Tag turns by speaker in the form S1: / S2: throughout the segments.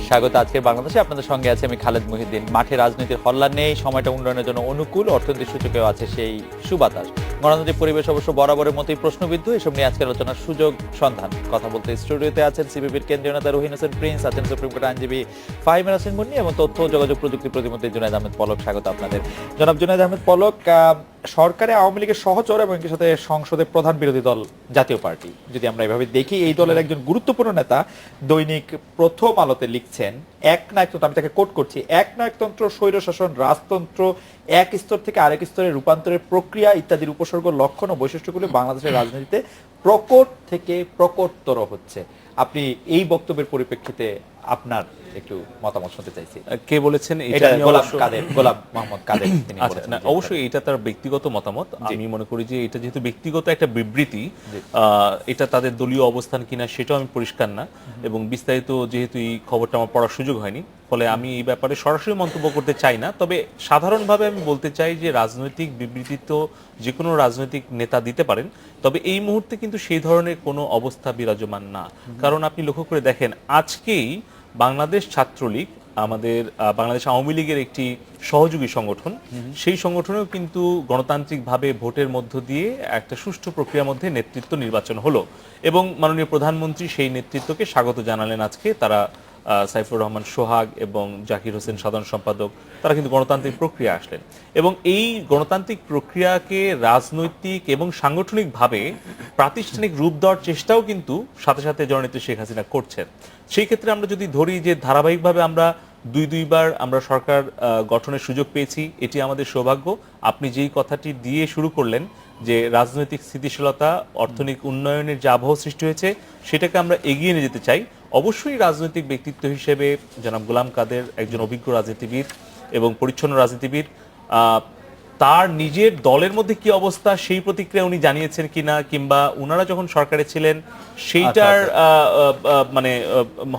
S1: স্বাগত আজকের বাংলাদেশে। আপনাদের সঙ্গে আছে আমি খালেদ মুহিউদ্দিন। মাঠে রাজনীতির হল্লা নেই, সময়টা উন্নয়নের জন্য অনুকূল, অর্থনৈতিক সূচকেও আছে সেই সুবাতাস। গণতান্ত্রিক পরিবেশ অবশ্য বরাবরের মতোই প্রশ্নবিদ্ধ। এসব নিয়ে আজকের আলোচনার সুযোগ সন্ধান। কথা বলতে স্টুডিওতে আছেন সিপিবির কেন্দ্রীয় নেতা রহিন হোসেন প্রিন্স, আছেন সুপ্রিম কোর্ট আইনজীবী ফাহিম নাসরিন মুন্নি এবং তথ্য ও যোগাযোগ প্রযুক্তি প্রতিমন্ত্রী জুনায়েদ আহমেদ পলক। স্বাগত আপনাদের। জনাব জুনায়েদ আহমেদ পলক, সরকারে আওয়ামী লীগের সহচর এবং একই সাথে সংসদে প্রধান বিরোধী দল জাতীয় পার্টি, যদি আমরা এভাবে দেখি, এই দলের একজন গুরুত্বপূর্ণ নেতা দৈনিক প্রথম আলোতে লিখছেন, একনায়কতন্ত্র, আমি তাকে কোট করছি, একনায়কতন্ত্র, স্বৈরশাসন, রাজতন্ত্র এক স্তর থেকে আরেক স্তরে রূপান্তরের প্রক্রিয়া ইত্যাদির উপসর্গ, লক্ষণ ও বৈশিষ্ট্যগুলো বাংলাদেশের রাজনীতিতে প্রকট থেকে প্রকটতর হচ্ছে। আপনি এই বক্তব্যের পরিপ্রেক্ষিতে আপনার একটু মতামত শুনতে চাইছি।
S2: কে বলেছেন?
S1: এটা গোলাম মোহাম্মদ কাদের তিনি বলেছেন।
S2: অবশ্যই এটা তার ব্যক্তিগত মতামত। আমি মনে করি যে এটা যেহেতু ব্যক্তিগত একটা বিবৃতি, এটা তাদের দলীয় অবস্থান কিনা সেটাও আমি পরিষ্কার না, এবং বিস্তারিত যেহেতু এই খবরটা আমার পড়ার সুযোগ হয়নি, ফলে আমি এই ব্যাপারে সরাসরি মন্তব্য করতে চাই না। তবে সাধারণভাবে আমি বলতে চাই যে রাজনৈতিক বিবৃতি তো যে কোনো রাজনৈতিক নেতা দিতে পারেন, তবে এই মুহূর্তে কিন্তু সেই ধরনের কোনো অবস্থা বিরাজমান না। কারণ আপনি লক্ষ্য করে দেখেন, আজকেই বাংলাদেশ ছাত্রলীগ, আমাদের বাংলাদেশ আওয়ামী লীগের একটি সহযোগী সংগঠন, সেই সংগঠনেও কিন্তু গণতান্ত্রিকভাবে ভোটের মধ্য দিয়ে একটা সুষ্ঠু প্রক্রিয়ার মধ্যে নেতৃত্ব নির্বাচন হলো, এবং মাননীয় প্রধানমন্ত্রী সেই নেতৃত্বকে স্বাগত জানালেন। আজকে তারা সাইফুর রহমান সোহাগ এবং জাকির হোসেন সাধারণ সম্পাদক, তারা কিন্তু গণতান্ত্রিক প্রক্রিয়া আসলেন, এবং এই গণতান্ত্রিক প্রক্রিয়াকে রাজনৈতিক এবং সাংগঠনিকভাবে প্রাতিষ্ঠানিক রূপ দেওয়ার চেষ্টাও কিন্তু সাথে সাথে জননেত্রী শেখ হাসিনা করছেন। সেই ক্ষেত্রে আমরা যদি ধরি যে ধারাবাহিকভাবে আমরা দুইবার আমরা সরকার গঠনের সুযোগ পেয়েছি, এটি আমাদের সৌভাগ্য। আপনি যেই কথাটি দিয়ে শুরু করলেন যে রাজনৈতিক স্থিতিশীলতা, অর্থনৈতিক উন্নয়নের যে আবহ সৃষ্টি হয়েছে, সেটাকে আমরা এগিয়ে নিয়ে যেতে চাই। অবশ্যই রাজনৈতিক ব্যক্তিত্ব হিসেবে জনাব গোলাম কাদের একজন অভিজ্ঞ রাজনীতিবিদ এবং পরিচ্ছন্ন রাজনীতিবিদ। তার নিজের দলের মধ্যে কি অবস্থা সেই প্রতিক্রিয়া উনি জানিয়েছেন কিনা, কিংবা উনারা যখন সরকারে ছিলেন সেইটার মানে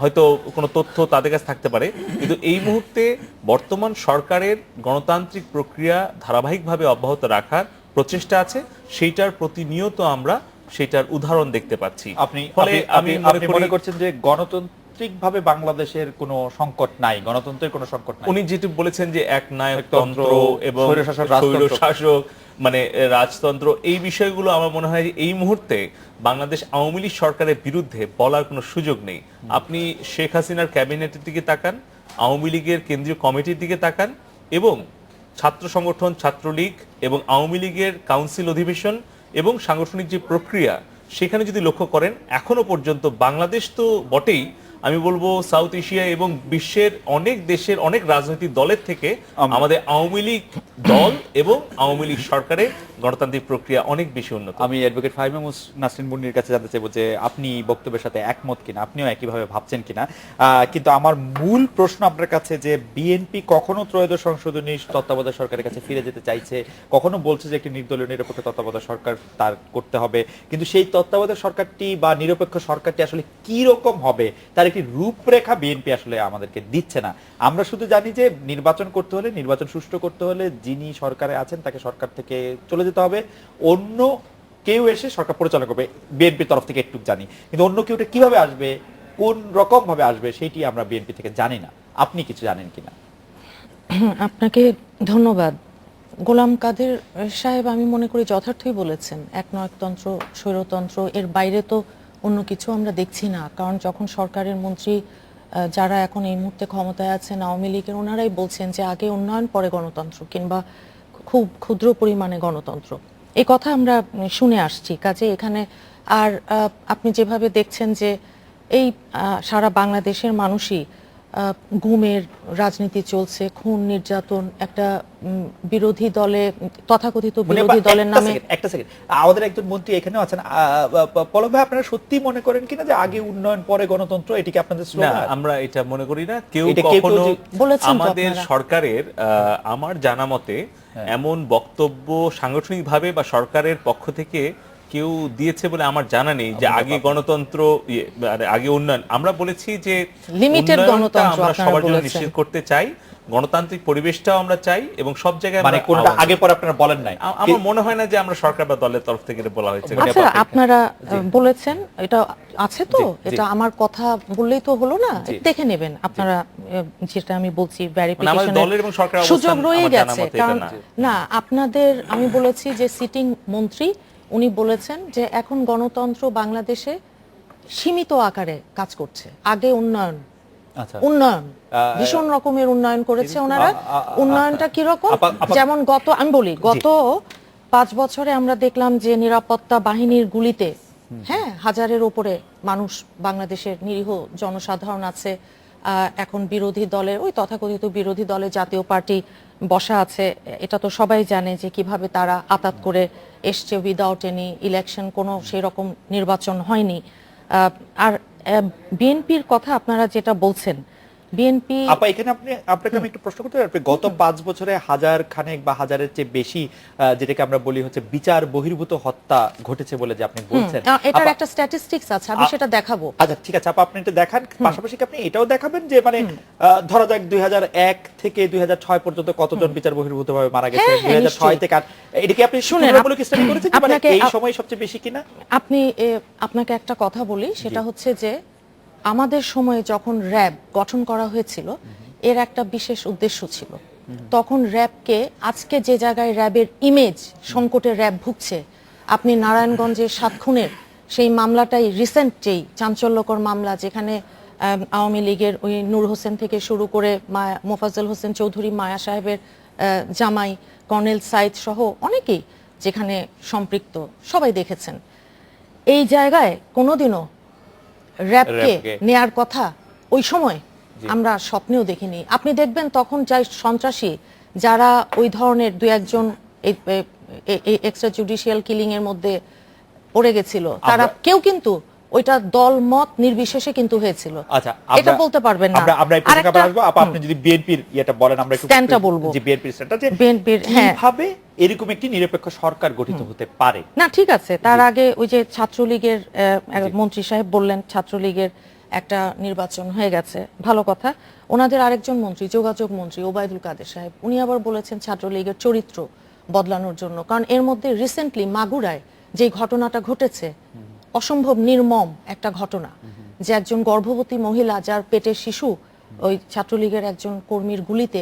S2: হয়তো কোনো তথ্য তাদের কাছে থাকতে পারে, কিন্তু এই মুহূর্তে বর্তমান সরকারের গণতান্ত্রিক প্রক্রিয়া ধারাবাহিকভাবে অব্যাহত রাখার প্রচেষ্টা আছে, সেইটার প্রতিনিয়ত আমরা সেটার উদাহরণ দেখতে পাচ্ছি।
S1: আপনি মনে করছেন যে গণতান্ত্রিকভাবে বাংলাদেশের কোনো সংকট নাই, গণতন্ত্রের কোনো সংকট নাই?
S2: উনি যেটি বলেছেন যে একনায়কতন্ত্র এবং স্বৈরশাসক মানে রাজতন্ত্র, এই বিষয়গুলো আমার মনে হয় যে এই মুহূর্তে বাংলাদেশ আওয়ামী লীগ সরকারের বিরুদ্ধে বলার কোনো সুযোগ নেই। আপনি শেখ হাসিনার ক্যাবিনেটের দিকে তাকান, আওয়ামী লীগের কেন্দ্রীয় কমিটির দিকে তাকান, এবং ছাত্র সংগঠন ছাত্রলীগ এবং আওয়ামী লীগের কাউন্সিল অধিবেশন এবং সাংগঠনিক যে প্রক্রিয়া, সেখানে যদি লক্ষ্য করেন, এখনো পর্যন্ত বাংলাদেশ তো বটেই, আমি বলবো সাউথ এশিয়া এবং বিশ্বের অনেক দেশের অনেক রাজনৈতিক দলের থেকে আমাদের আওয়ামী লীগ দল এবং আওয়ামী লীগ সরকারের গণতান্ত্রিক প্রক্রিয়া অনেক বেশি উন্নত।
S1: আমি অ্যাডভোকেট ফাহিম নাসরিন মুন্নির কাছে জানতে চাইবো যে আপনি বক্তব্যের সাথে একমত কিনা, আপনিও একইভাবে ভাবছেন কিনা। কিন্তু আমার মূল প্রশ্ন আপনার কাছে যে বিএনপি কখনো ত্রয়োদশ সংশোধনী তত্ত্বাবধায়ক সরকারের কাছে ফিরে যেতে চাইছে, কখনো বলছে যে একটি নির্দলীয় নিরপেক্ষ তত্ত্বাবধায়ক সরকার তার করতে হবে, কিন্তু সেই তত্ত্বাবধায়ক সরকারটি বা নিরপেক্ষ সরকারটি আসলে কি রকম হবে তার একটি রূপরেখা বিএনপি আসলে আমাদেরকে দিচ্ছে না। আমরা শুধু জানি যে নির্বাচন করতে হলে, নির্বাচন সুষ্ঠু করতে হলে যিনি সরকারে আছেন তাকে সরকার থেকে চলে যেতে হবে, অন্য কেউ এসে সরকার পরিচালনা করবে, বিএনপির তরফ থেকে একটু জানি, কিন্তু অন্য কেউটা কিভাবে আসবে, কোন রকম ভাবে আসবে, সেটি আমরা বিএনপি থেকে জানি না। আপনি কিছু জানেন কিনা?
S3: আপনাকে ধন্যবাদ। গোলাম কাদের সাহেব আমি মনে করি যথার্থই বলেছেন, একনায়কতন্ত্র, স্বৈরতন্ত্র, এর বাইরে তো অন্য কিছু আমরা দেখছি না। কারণ যখন সরকারের মন্ত্রী যারা এখন এই মুহূর্তে ক্ষমতায় আছেন আওয়ামী লীগের, ওনারাই বলছেন যে আগে উন্নয়ন পরে গণতন্ত্র, কিংবা খুব ক্ষুদ্র পরিমাণে গণতন্ত্র, এই কথা আমরা শুনে আসছি। কাজে এখানে আর আপনি যেভাবে দেখছেন যে এই সারা বাংলাদেশের মানুষই গুমের রাজনীতি চলছে, খুন নির্যাতন, একটা বিরোধী দলে, তথাকথিত বিরোধী দলের নামে।
S1: একটা সেকেন্ড, আমাদের একজন মন্ত্রী এখানেও আছেন, পলক ভাই, আপনারা সত্যি মনে করেন কিনা যে আগে উন্নয়ন পরে গণতন্ত্র, এটি কি আপনাদের স্লোগান?
S2: না, আমরা এটা মনে করি না। কেউ কখনো আমাদের সরকারের, আমার জানা মতে এমন বক্তব্য সাংগঠনিকভাবে বা সরকারের পক্ষ থেকে কেউ দিয়েছে বলে আমার জানা নেই যে আগে গণতন্ত্র, আগে উন্নয়ন। আমরা বলেছি যে
S3: লিমিটেড গণতন্ত্র
S2: আমরা সবার জন্য নিশ্চিত করতে চাই, গণতান্ত্রিক পরিবেশটাও আমরা চাই এবং সব জায়গায়
S1: মানে কোনটা আগে পরে আপনারা বলেন নাই?
S2: আমার মনে হয় না যে আমরা সরকার বা দলের তরফ থেকে এটা বলা হয়েছে।
S3: আচ্ছা, আপনারা বলেছেন এটা আছে তো, এটা আমার কথা বললেই তো হলো না, দেখে নেবেন আপনারা। যেটা আমি বলছি ভেরিফিকেশনের সুযোগ রয়ে গেছে, কারণ না আপনাদের আমি বলেছি যে সিটিং মন্ত্রী উনি বলেছেন যে এখন গণতন্ত্র বাংলাদেশে সীমিত আকারে কাজ করছে, আগে উন্নয়ন উন্নয়ন ভীষণ রকমের উন্নয়ন করেছে ওনারা। উন্নয়নটা কি রকম, যেমন আমি বলি গত 5 বছরে আমরা দেখলাম যে নিরাপত্তা বাহিনীর গুলিতে হ্যাঁ হাজারের উপরে মানুষ বাংলাদেশের নিরীহ জনসাধারণ আছে। এখন বিরোধী দলের ওই তথাকথিত বিরোধী দলের জাতীয় পার্টি বসা আছে, এটা তো সবাই জানে যে কিভাবে তারা আতাত করে এসছে উইদাউট এনি ইলেকশন, কোনো সেই রকম নির্বাচন হয়নি। আর বিএনপির কথা আপনারা যেটা বলছেন, বিএনপি
S1: আপা এখানে আপনাকে আমি একটু প্রশ্ন করতে পারি, আপনি গত 5 বছরে হাজার খানেক বা হাজারের চেয়ে বেশি যেটাকে আমরা বলি হচ্ছে বিচার বহির্ভূত হত্যা ঘটেছে বলে যে আপনি বলছেন,
S3: এটার একটা স্ট্যাটিস্টিক্স আছে, আমি সেটা দেখাবো।
S1: আচ্ছা ঠিক আছে আপা, আপনি এটা দেখান, পাশাপাশি আপনি এটাও দেখাবেন যে মানে ধরা যাক 2001 থেকে 2006 পর্যন্ত কতজন বিচার বহির্ভূত ভাবে মারা গেছে, 2006 থেকে এটা কি আপনি তুলনামূলক স্টাডি করেছেন মানে এই সময় সবচেয়ে বেশি কিনা?
S3: আপনাকে একটা কথা বলি, সেটা হচ্ছে যে আমাদের সময়ে যখন র্যাব গঠন করা হয়েছিল এর একটা বিশেষ উদ্দেশ্য ছিল। তখন র্যাবকে আজকে যে জায়গায় র্যাবের ইমেজ সংকটে র্যাব ভুগছে, আপনি নারায়ণগঞ্জের 7 খুনের সেই মামলাটাই রিসেন্ট যেই চাঞ্চল্যকর মামলা, যেখানে আওয়ামী লীগের ওই নূর হোসেন থেকে শুরু করে মোফাজ্জল হোসেন চৌধুরী, মায়া সাহেবের জামাই কর্নেল সাইদ সহ অনেকেই যেখানে সম্পৃক্ত, সবাই দেখেছেন। এই জায়গায় কোনোদিনও র্যাবকে নেয়ার কথা ওই সময় আমরা স্বপ্নেও দেখিনি। আপনি দেখবেন তখন যাই সন্ত্রাসী যারা ওই ধরনের 2-1 এক্সট্রা জুডিশিয়াল কিলিং এর মধ্যে পড়ে গেছিল, তারা কেউ কিন্তু ওইটা দল মত নির্বিশেষে কিন্তু হয়েছিল।
S1: আচ্ছা,
S3: এটা বলতে পারবেন না।
S1: আমরা একটু কাছে আসবো আপা, আপনি যদি বিএনপির এটা বলেন, আমরা একটু
S3: স্ট্যান্ডটা বলবো
S1: যে বিএনপির স্ট্যান্ডটা যে
S3: বিএনপির
S1: কিভাবে এরকম একটি নিরপেক্ষ সরকার গঠিত হতে পারে।
S3: না ঠিক আছে, তার আগে ওই যে ছাত্রলীগের মন্ত্রী সাহেব বললেন ছাত্রলীগের একটা নির্বাচন হয়ে গেছে, ভালো কথা। ওনাদের আরেকজন মন্ত্রী, যোগাযোগ মন্ত্রী ওবায়দুল কাদের সাহেব, উনি আবার বলেছেন ছাত্রলীগের চরিত্র বদলানোর জন্য, কারণ এর মধ্যে রিসেন্টলি মাগুরায় যে ঘটনাটা ঘটেছে অসম্ভব নির্মম একটা ঘটনা, যে একজন গর্ভবতী মহিলা যার পেটের শিশু ওই ছাত্রলীগের একজন কর্মীর গুলিতে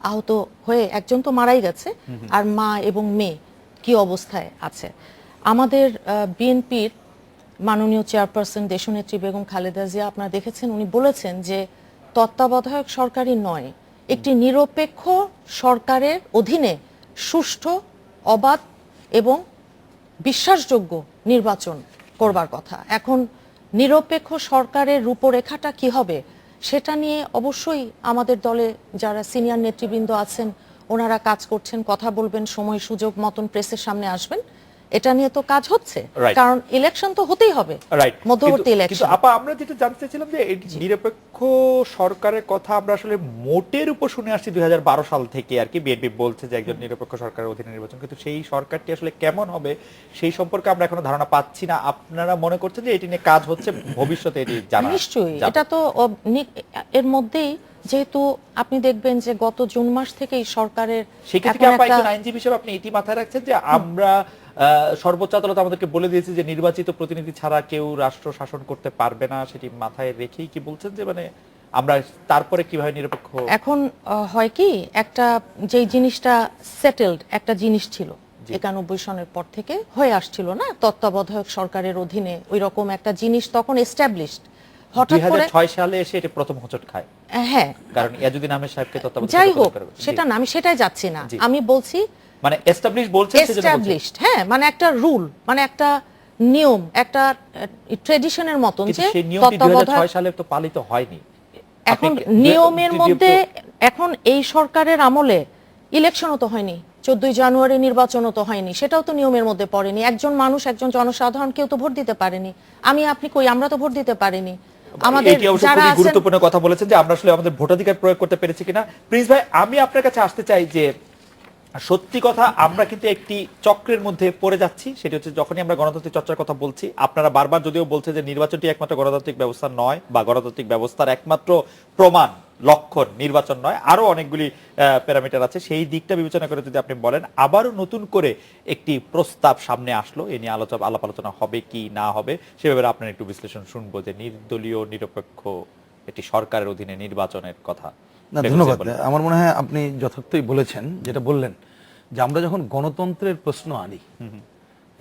S3: আহত হয়ে একজন তো মারাই গেছে, আর মা এবং মেয়ে কি অবস্থায় আছে। আমাদের বিএনপির মাননীয় চেয়ারপারসন দেশনেত্রী বেগম খালেদা জিয়া আপনারা দেখেছেন, উনি বলেছেন যে তত্ত্বাবধায়ক সরকারই নয়, একটি নিরপেক্ষ সরকারের অধীনে সুষ্ঠু, অবাধ এবং বিশ্বাসযোগ্য নির্বাচন করবার কথা। এখন নিরপেক্ষ সরকারের রূপরেখাটা কি হবে সেটা নিয়ে অবশ্যই আমাদের দলে যারা সিনিয়র নেতৃবৃন্দ আছেন ওনারা কাজ করছেন, কথা বলবেন, সময় সুযোগ মতন প্রেসের সামনে আসবেন, এটা নিয়ে তো কাজ হচ্ছে, কারণ ইলেকশন তো হতেই হবে, মধ্যবর্তী ইলেকশন।
S1: কিন্তু আপা আমরা যেটা জানতে চাইছিলাম যে নিরপেক্ষ সরকারের কথা আমরা আসলে মোটের উপর শুনে আসছি 2012 সাল থেকে আর কি, বিএনপি বলছে যে একজন নিরপেক্ষ সরকারের অধীনে নির্বাচন, কিন্তু সেই সরকারটি আসলে কেমন হবে সেই সম্পর্কে আমরা এখনো ধারণা পাচ্ছি না। আপনারা মনে করছেন যে এটি নিয়ে কাজ হচ্ছে, ভবিষ্যতে এটি জানা
S3: নিশ্চয়ই, এটা তো এর মধ্যেই, যেহেতু আপনি দেখবেন যে গত জুন মাস থেকেই সরকারের
S1: সেক্ষেত্রে আপা একজন আইনজীবী হিসেবে আপনি এটি মাথায় রাখছেন যে আমরা সর্বোচ্চ আদালত আমাদেরকে বলে দিয়েছে যে নির্বাচিত প্রতিনিধি ছাড়া কেউ রাষ্ট্র শাসন করতে পারবে না, সেটি মাথায় রেখেই কি বলছেন যে মানে আমরা তারপরে কিভাবে নিরপেক্ষ? এখন
S3: হয় কি, একটা যেই জিনিসটা সেটেলড একটা জিনিস ছিল 91 সনের পর থেকে হয়ে আসছিল না, তত্ত্বাবধায়ক সরকারের অধীনে ওই রকম একটা জিনিস তখন এস্টাবলিশড, হঠাৎ করে
S1: 2006 সালে এসে এটা প্রথম হোঁচট খায়।
S3: হ্যাঁ,
S1: কারণ ইয়াজুদ্দিন আহমেদ সাহেবকে তত্ত্বাবধায়ক
S3: যাই হোক সেটা না, আমি সেটাই যাচ্ছি না, আমি বলছি
S1: মানে এস্টাবলিশ বলছেন,
S3: এস্টাবলিশড, হ্যাঁ, মানে একটা রুল, মানে একটা নিয়ম, একটা ট্র্যাডিশনের মতন, যে
S1: সেই নিয়মটি 2006 সালে তো পালিত হয়নি।
S3: এখন নিয়মের মধ্যে এখন এই সরকারের আমলে ইলেকশনও তো হয়নি, 14 জানুয়ারি নির্বাচনও তো হয়নি, সেটাও তো নিয়মের মধ্যে পড়েনি। একজন মানুষ, একজন জনসাধারণ কেউ তো ভোট দিতে পারেনি, আমি আপনি কই, আমরা তো ভোট দিতে পারিনি।
S1: আমাদের যারা আছেন, গুরুত্বপূর্ণ কথা বলেছেন যে আমরা আসলে আমাদের ভোটাধিকার প্রয়োগ করতে পেরেছি কিনা। প্রিন্স ভাই, আমি আপনার কাছে আসতে চাই যে সত্যি কথা, আমরা কিন্তু একটি চক্রের মধ্যে পড়ে যাচ্ছি। সেটা হচ্ছে যখনই আমরা গণতান্ত্রিক চর্চার কথা বলছি, আপনারা বারবার যদিও বলছে যে নির্বাচনটি একমাত্র গণতান্ত্রিক ব্যবস্থা নয় বা গণতান্ত্রিক ব্যবস্থার একমাত্র প্রমাণ লক্ষণ নির্বাচন নয়, আরো অনেকগুলি প্যারামিটার আছে। সেই দিকটা বিবেচনা করে যদি আপনি বলেন, আবারও নতুন করে একটি প্রস্তাব সামনে আসলো, এ নিয়ে আলাপ আলোচনা হবে কি না হবে সে ব্যাপারে আপনার একটু বিশ্লেষণ শুনবো, যে নির্দলীয় নিরপেক্ষ একটি সরকারের অধীনে নির্বাচনের কথা।
S4: না, ধন্যবাদ। আমার মনে হয় আপনি যথার্থই বলেছেন যেটা বললেন, যে আমরা যখন গণতন্ত্রের প্রশ্ন আনি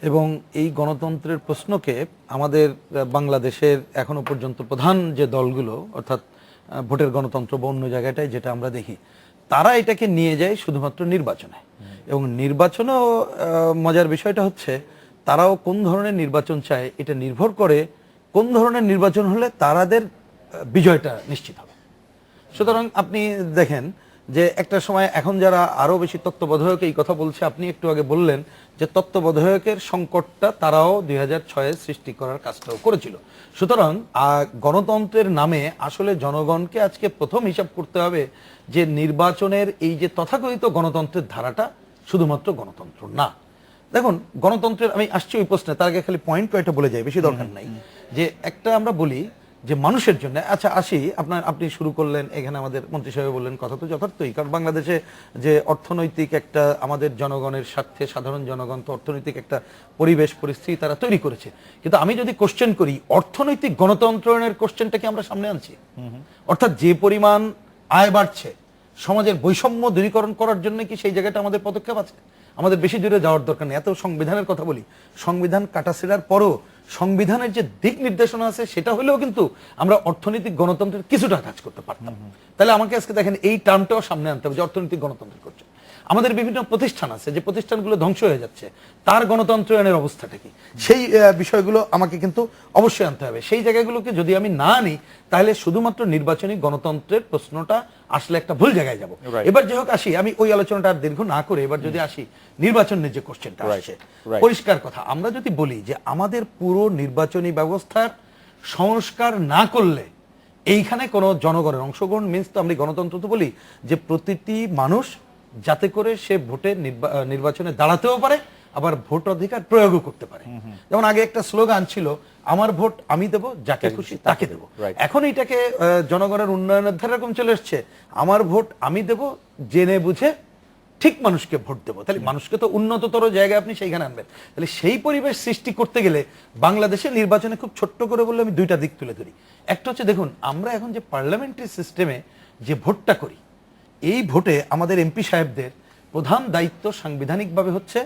S4: এবং এই গণতন্ত্রের প্রশ্নকে আমাদের বাংলাদেশের এখনো পর্যন্ত প্রধান যে দলগুলো, অর্থাৎ ভোটের গণতন্ত্র বা অন্য জায়গাটায় যেটা আমরা দেখি, তারা এটাকে নিয়ে যায় শুধুমাত্র নির্বাচনে। এবং নির্বাচনেও মজার বিষয়টা হচ্ছে তারাও কোন ধরনের নির্বাচন চায় এটা নির্ভর করে কোন ধরনের নির্বাচন হলে তাদের বিজয়টা নিশ্চিত হবে। সুতরাং আপনি দেখেন যে একটা সময়, এখন যারা আরো বেশি তত্ত্বাবধায়ক এই কথা বলছে, আপনি একটু আগে বললেন যে তত্ত্বাবধায়কের সংকটটা তারাও 2006-এ সৃষ্টি করার কাজটাও করেছিল। সুতরাং গণতন্ত্রের নামে আসলে জনগণকে আজকে প্রথম হিসাব করতে হবে যে নির্বাচনের এই যে তথাকথিত গণতন্ত্রের ধারাটা শুধুমাত্র গণতন্ত্র না। দেখুন, গণতন্ত্রের, আমি আসছি ওই প্রশ্নে, তার আগে খালি পয়েন্ট কয়েকটা বলে যাই, বেশি দরকার নাই। যে একটা আমরা বলি যে মানুষের জন্য, আচ্ছা আসি, আপনি শুরু করলেন, এখানে আমাদের মন্ত্রী সাহেব বললেন, কথা তো যথার্থই, কারণ বাংলাদেশে যে অর্থনৈতিক একটা, আমাদের জনগণের স্বার্থে সাধারণ জনগণ তো অর্থনৈতিক একটা পরিবেশ পরিস্থিতি তারা তৈরি করেছে। কিন্তু আমি যদি কোশ্চেন করি, অর্থনৈতিক গণতন্ত্রের কোশ্চেনটা কি আমরা সামনে আনছি? অর্থাৎ যে পরিমাণ আয় বাড়ছে, সমাজের বৈষম্য দূরীকরণ করার জন্য কি সেই জায়গাটা আমাদের পদক্ষেপ আছে? আমাদের বেশি দূরে যাওয়ার দরকার নেই। এত সংবিধানের কথা বলি, সংবিধান কাটাছেড়ার পরও সংবিধানের যে দিক নির্দেশনা আছে সেটা হলেও কিন্তু আমরা অর্থনৈতিক গণতন্ত্রের কিছুটা কাজ করতে পারতাম। তাহলে আমাকে আজকে দেখেন এই টার্মটাও সামনে আনতে হবে যে অর্থনৈতিক গণতন্ত্র করছে। আমাদের বিভিন্ন প্রতিষ্ঠান আছে, যে প্রতিষ্ঠানগুলো ধ্বংস হয়ে যাচ্ছে, তার গণতন্ত্রায়নের অবস্থাটা কি, সেই বিষয়গুলো আমাকে কিন্তু অবশ্যই আনতে হবে। সেই জায়গাগুলোকে যদি আমি না আনি, তাহলে শুধুমাত্র নির্বাচনী গণতন্ত্রের প্রশ্নটা আসলে একটা ভুল জায়গায় যাব। এবার যে হোক আসি, আমি ওই আলোচনাটা আর দীর্ঘ না করে এবার যদি আসি নির্বাচনের যে কোশ্চেনটা আসছে, পরিষ্কার কথা, আমরা যদি বলি যে আমাদের পুরো নির্বাচনী ব্যবস্থার সংস্কার না করলে এইখানে কোনো জনগণের অংশগ্রহণ, মিন্স তো আমরা গণতন্ত্র তো বলি যে প্রতিটি মানুষ যাতে করে সে ভোটে নির্বাচনে দাঁড়াতেও পারে, আবার ভোট অধিকার প্রয়োগও করতে পারে। যেমন আগে একটা স্লোগান ছিল, আমার ভোট আমি দেব, যাকে খুশি তাকে দেব। এখন এটাকে জনগণের উন্নয়নের ধারা এরকম চলে এসছে, আমার ভোট আমি দেব, জেনে বুঝে ঠিক মানুষকে ভোট দেবো। তাহলে মানুষকে তো উন্নততর জায়গায় আপনি সেইখানে আনবেন। তাহলে সেই পরিবেশ সৃষ্টি করতে গেলে বাংলাদেশের নির্বাচনে, খুব ছোট্ট করে বললে আমি দুইটা দিক তুলে ধরি। একটা হচ্ছে, দেখুন আমরা এখন যে পার্লামেন্টারি সিস্টেমে যে ভোটটা করি, এই ভোটে আমাদের এমপি সাহেবদের প্রধান দায়িত্ব সাংবিধানিকভাবে হচ্ছে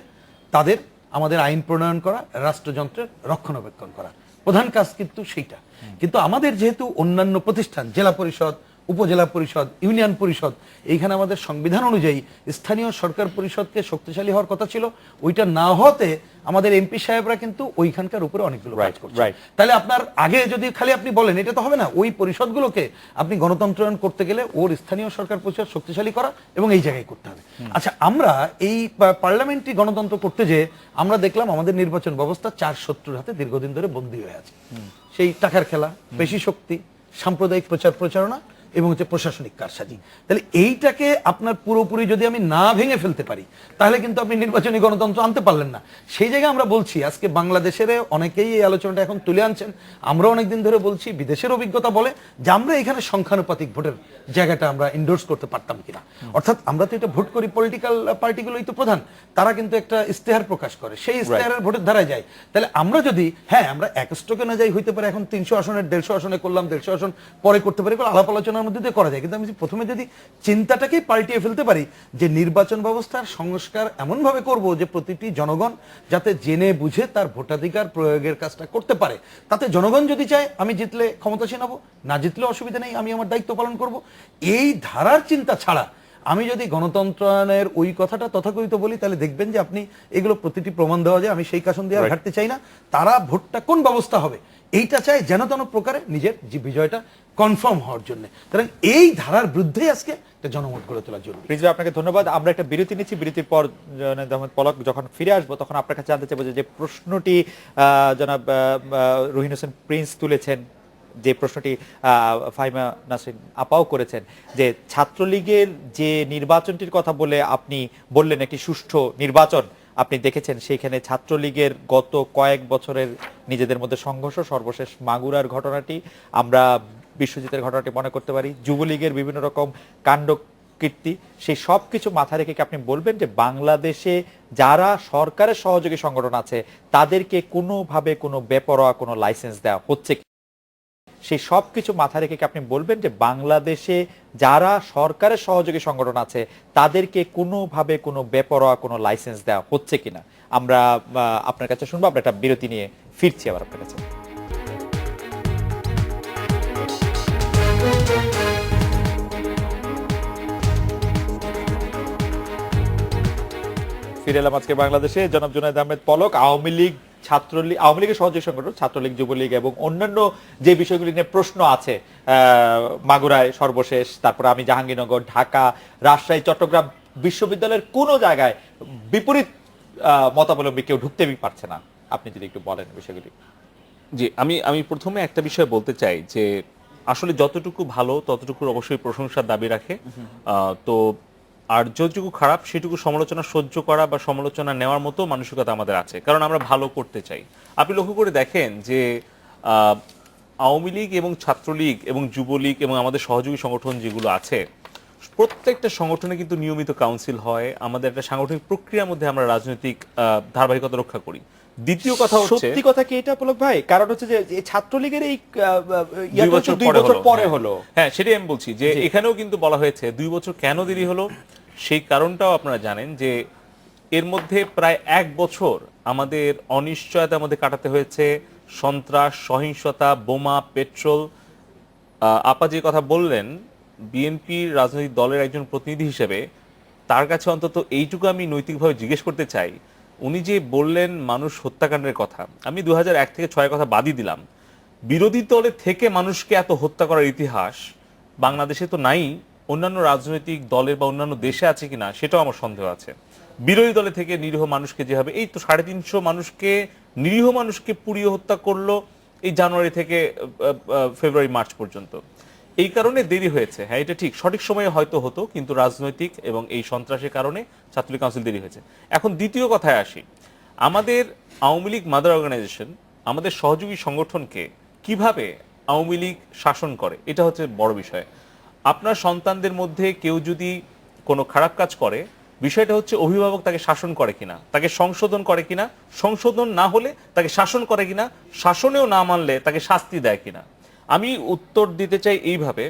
S4: তাদের আমাদের আইন প্রণয়ন করা, রাষ্ট্রযন্ত্রের রক্ষণাবেক্ষণ করা, প্রধান কাজ কিন্তু সেইটা। কিন্তু আমাদের যেহেতু অন্যান্য প্রতিষ্ঠান, জেলা পরিষদ, উপজেলা পরিষদ, ইউনিয়ন পরিষদ, এইখানে আমাদের সংবিধান অনুযায়ী স্থানীয় সরকার পরিষদকে শক্তিশালী হওয়ার কথা ছিল, ওইটা না হতে আমাদের এমপি সাহেবরা কিন্তু ওইখানকার উপরে অনেকগুলো কাজ করছে। তাহলে আপনার আগে যদি খালি আপনি বলেন এটা তো হবে না, ওই পরিষদগুলোকে আপনি গণতন্ত্রায়ন করতে গেলে ওর স্থানীয় সরকার পরিষদ শক্তিশালী করা এবং এই জায়গায় করতে হবে। আচ্ছা, আমরা এই পার্লামেন্টারি গণতন্ত্র করতে যে আমরা দেখলাম আমাদের নির্বাচন ব্যবস্থা 4 শত্রুর হাতে দীর্ঘদিন ধরে বন্দী হয়ে আছে। সেই টাকার খেলা, পেশি শক্তি, সাম্প্রদায়িক প্রচার প্রচারণা এবং হচ্ছে প্রশাসনিক কারসাজি। তাহলে এইটাকে আপনার পুরোপুরি যদি আমি না ভেঙে ফেলতে পারি, তাহলে কিন্তু আপনি নির্বাচনী গণতন্ত্র আনতে পারলেন না। সেই জায়গায় আমরা বলছি, আজকে বাংলাদেশের অনেকেই এই আলোচনাটা এখন তুলে আনছেন, আমরা অনেকদিন ধরে বলছি, বিদেশের অভিজ্ঞতা বলে যে আমরা এখানে সংখ্যানুপাতিক ভোটের জায়গাটা আমরা ইন্ডোর্স করতে পারতাম কিনা। অর্থাৎ আমরা তো এটা ভোট করি, পলিটিক্যাল পার্টিগুলোই তো প্রধান, তারা কিন্তু একটা ইশতেহার প্রকাশ করে, সেই ইশতেহারের ভোটের ধারায় যায়। তাহলে আমরা যদি, হ্যাঁ আমরা এক স্ট্রোকে না যাই, হইতে পারে এখন 300 আসনের 150 আসনে করলাম, 150 আসন পরে করতে পারি, আলাপ আলোচনার মধ্যে দিয়ে করা যায়। কিন্তু আমি প্রথমে যদি চিন্তাটাকেই পাল্টিয়ে ফেলতে পারি যে নির্বাচন ব্যবস্থার সংস্কার এমন ভাবে করব যে প্রতিটি জনগণ যাতে জেনে বুঝে তার ভোটাধিকার প্রয়োগের কাজটা করতে পারে, তাতে জনগণ যদি চায় আমি জিতলে ক্ষমতাসীন হব, না জিতলে অসুবিধা নেই, আমি আমার দায়িত্ব পালন করব, এই ধারার চিন্তা ছাড়া আমি যদি গণতন্ত্রায়নের ওই কথাটা তথাকথিত বলি, তাহলে দেখবেন যে আপনি এগুলো প্রতিটি প্রমাণ দেওয়া যায়। আমি সেই কাশন দিয়ে আর ঘাটতে চাই না। তারা ভোটটা কোন ব্যবস্থা হবে এইটা চায় যেন তেন প্রকারে নিজের যে বিজয়টা কনফার্ম হওয়ার জন্য। কারণ এই ধারার বিরুদ্ধে আজকে একটা জনমত গড়ে তোলা জরুরি।
S1: প্রিন্স ভাই, আপনাকে ধন্যবাদ। আমরা একটা বিরতি নিচ্ছি, বিরতির পর জনাব আহমেদ পলক যখন ফিরে আসবো তখন আপনার কাছে জানতে চাইবো যে প্রশ্নটি জনাব রহিন হোসেন প্রিন্স তুলেছেন, যে প্রশ্নটি ফাহিমা নাসরিন আপাও করেছেন, যে ছাত্রলীগের যে নির্বাচনটির কথা বলে আপনি বললেন একটি সুষ্ঠু নির্বাচন আপনি দেখেছেন, সেইখানে ছাত্রলীগের গত কয়েক বছরের নিজেদের মধ্যে সংঘর্ষ, সর্বশেষ মাগুরার ঘটনাটি আমরা বিশ্বজিতের ঘটনাটি মনে করতে পারি, যুবলীগের বিভিন্ন রকম কাণ্ড কীর্তি, সেই সব কিছু মাথায় রেখে কি আপনি বলবেন যে বাংলাদেশে যারা সরকারের সহযোগী সংগঠন আছে তাদেরকে কোনোভাবে কোনো বেপরোয়া কোনো লাইসেন্স দেওয়া হচ্ছে কি? সেই সব কিছু মাথায় রেখে কি আপনি বলবেন যে বাংলাদেশে যারা সরকারের সহযোগী সংগঠন আছে তাদেরকে কোনোভাবে কোনো বেপরোয়া কোনো লাইসেন্স দেওয়া হচ্ছে কিনা? আমরা আপনার কাছে শুনবো, আমরা একটা বিরতি নিয়ে ফিরছি আবার আপনার কাছে। ফিরে এলাম আজকে বাংলাদেশে। জনাব জুনায়েদ আহমেদ পলক, আওয়ামী লীগ, ছাত্রলীগ, আওয়ামী লীগের সহযোগী সংগঠন ছাত্রলীগ, যুবলীগ এবং অন্যান্য যে বিষয়গুলি নিয়ে প্রশ্ন আছে, মাগুরায় সর্বশেষ, তারপরে আমি জাহাঙ্গীরনগর, ঢাকা, রাজশাহী, চট্টগ্রাম বিশ্ববিদ্যালয়ের কোনো জায়গায় বিপরীত মতাবলম্বী কেউ ঢুকতেই পারছে না। আপনি যদি একটু বলেন বিষয়গুলি।
S2: জি, আমি প্রথমে একটা বিষয় বলতে চাই যে আসলে যতটুকু ভালো ততটুকুর অবশ্যই প্রশংসার দাবি রাখে। তো আর যতটুকু খারাপ সেটুকু সমালোচনা সহ্য করা বা সমালোচনা নেওয়ার মতো মানসিকতা আমাদের আছে, কারণ আমরা ভালো করতে চাই। আপনি লক্ষ্য করে দেখেন যে আওয়ামী লীগ এবং ছাত্রলীগ এবং যুবলীগ এবং আমাদের সহযোগী সংগঠন যেগুলো আছে, প্রত্যেকটা সংগঠনে কিন্তু নিয়মিত কাউন্সিল হয়, আমাদের একটা সাংগঠনিক প্রক্রিয়ার মধ্যে আমরা রাজনৈতিক ধারাবাহিকতা রক্ষা করি। দ্বিতীয় কথা হচ্ছে,
S1: সত্যি কথা কি এটা পলক ভাই? কারণ হচ্ছে যে ছাত্রলীগের এই
S2: 2 বছর
S1: পরে হলো।
S2: হ্যাঁ, সেটাই আমি বলছি যে এখানেও কিন্তু বলা হয়েছে 2 বছর কেন দেরি হলো। সেই কারণটাও আপনারা জানেন যে এর মধ্যে প্রায় 1 বছর আমাদের অনিশ্চয়তার মধ্যে কাটাতে হয়েছে, সন্ত্রাস, সহিংসতা, বোমা, পেট্রোল। আপা যে কথা বললেন, বিএনপির রাজনৈতিক দলের একজন প্রতিনিধি হিসেবে তার কাছে অন্তত এইটুকু আমি নৈতিকভাবে জিজ্ঞেস করতে চাই, উনি যে বললেন মানুষ হত্যাকাণ্ডের কথা, আমি 2001 থেকে 6 কথা বাদই দিলাম, বিরোধী দলের থেকে মানুষকে এত হত্যা করার ইতিহাস বাংলাদেশে তো নাই। অন্যান্য রাজনৈতিক দলের বা অন্যান্য দেশে আছে কিনা সেটাও আমার সন্দেহ আছে। বিরোধী দলে থেকে নিরীহ মানুষকে যেভাবে, এই তো 350 মানুষকে, নিরীহ মানুষকে পুড়িয়ে হত্যা করলো এই জানুয়ারি থেকে ফেব্রুয়ারি মার্চ পর্যন্ত। এই কারণে দেরি হয়েছে, হ্যাঁ এটা ঠিক, সঠিক সময়ে হয়তো হতো, কিন্তু রাজনৈতিক এবং এই সন্ত্রাসের কারণে ছাত্রলীগ কাউন্সিল দেরি হয়েছে। এখন দ্বিতীয় কথায় আসি, আমাদের আওয়ামী লীগ মাদার অর্গানাইজেশন আমাদের সহযোগী সংগঠনকে কিভাবে আওয়ামী লীগ শাসন করে, এটা হচ্ছে বড় বিষয়। আপনার সন্তানদের মধ্যে কেউ যদি কোনো খারাপ কাজ করে, বিষয়টা হচ্ছে অভিভাবক তাকে শাসন করে কিনা, তাকে সংশোধন করে কিনা, সংশোধন না হলে তাকে শাসন করে কিনা, শাসনেও না মানলে তাকে শাস্তি দেয় কিনা। আমি উত্তর দিতে চাই এইভাবে,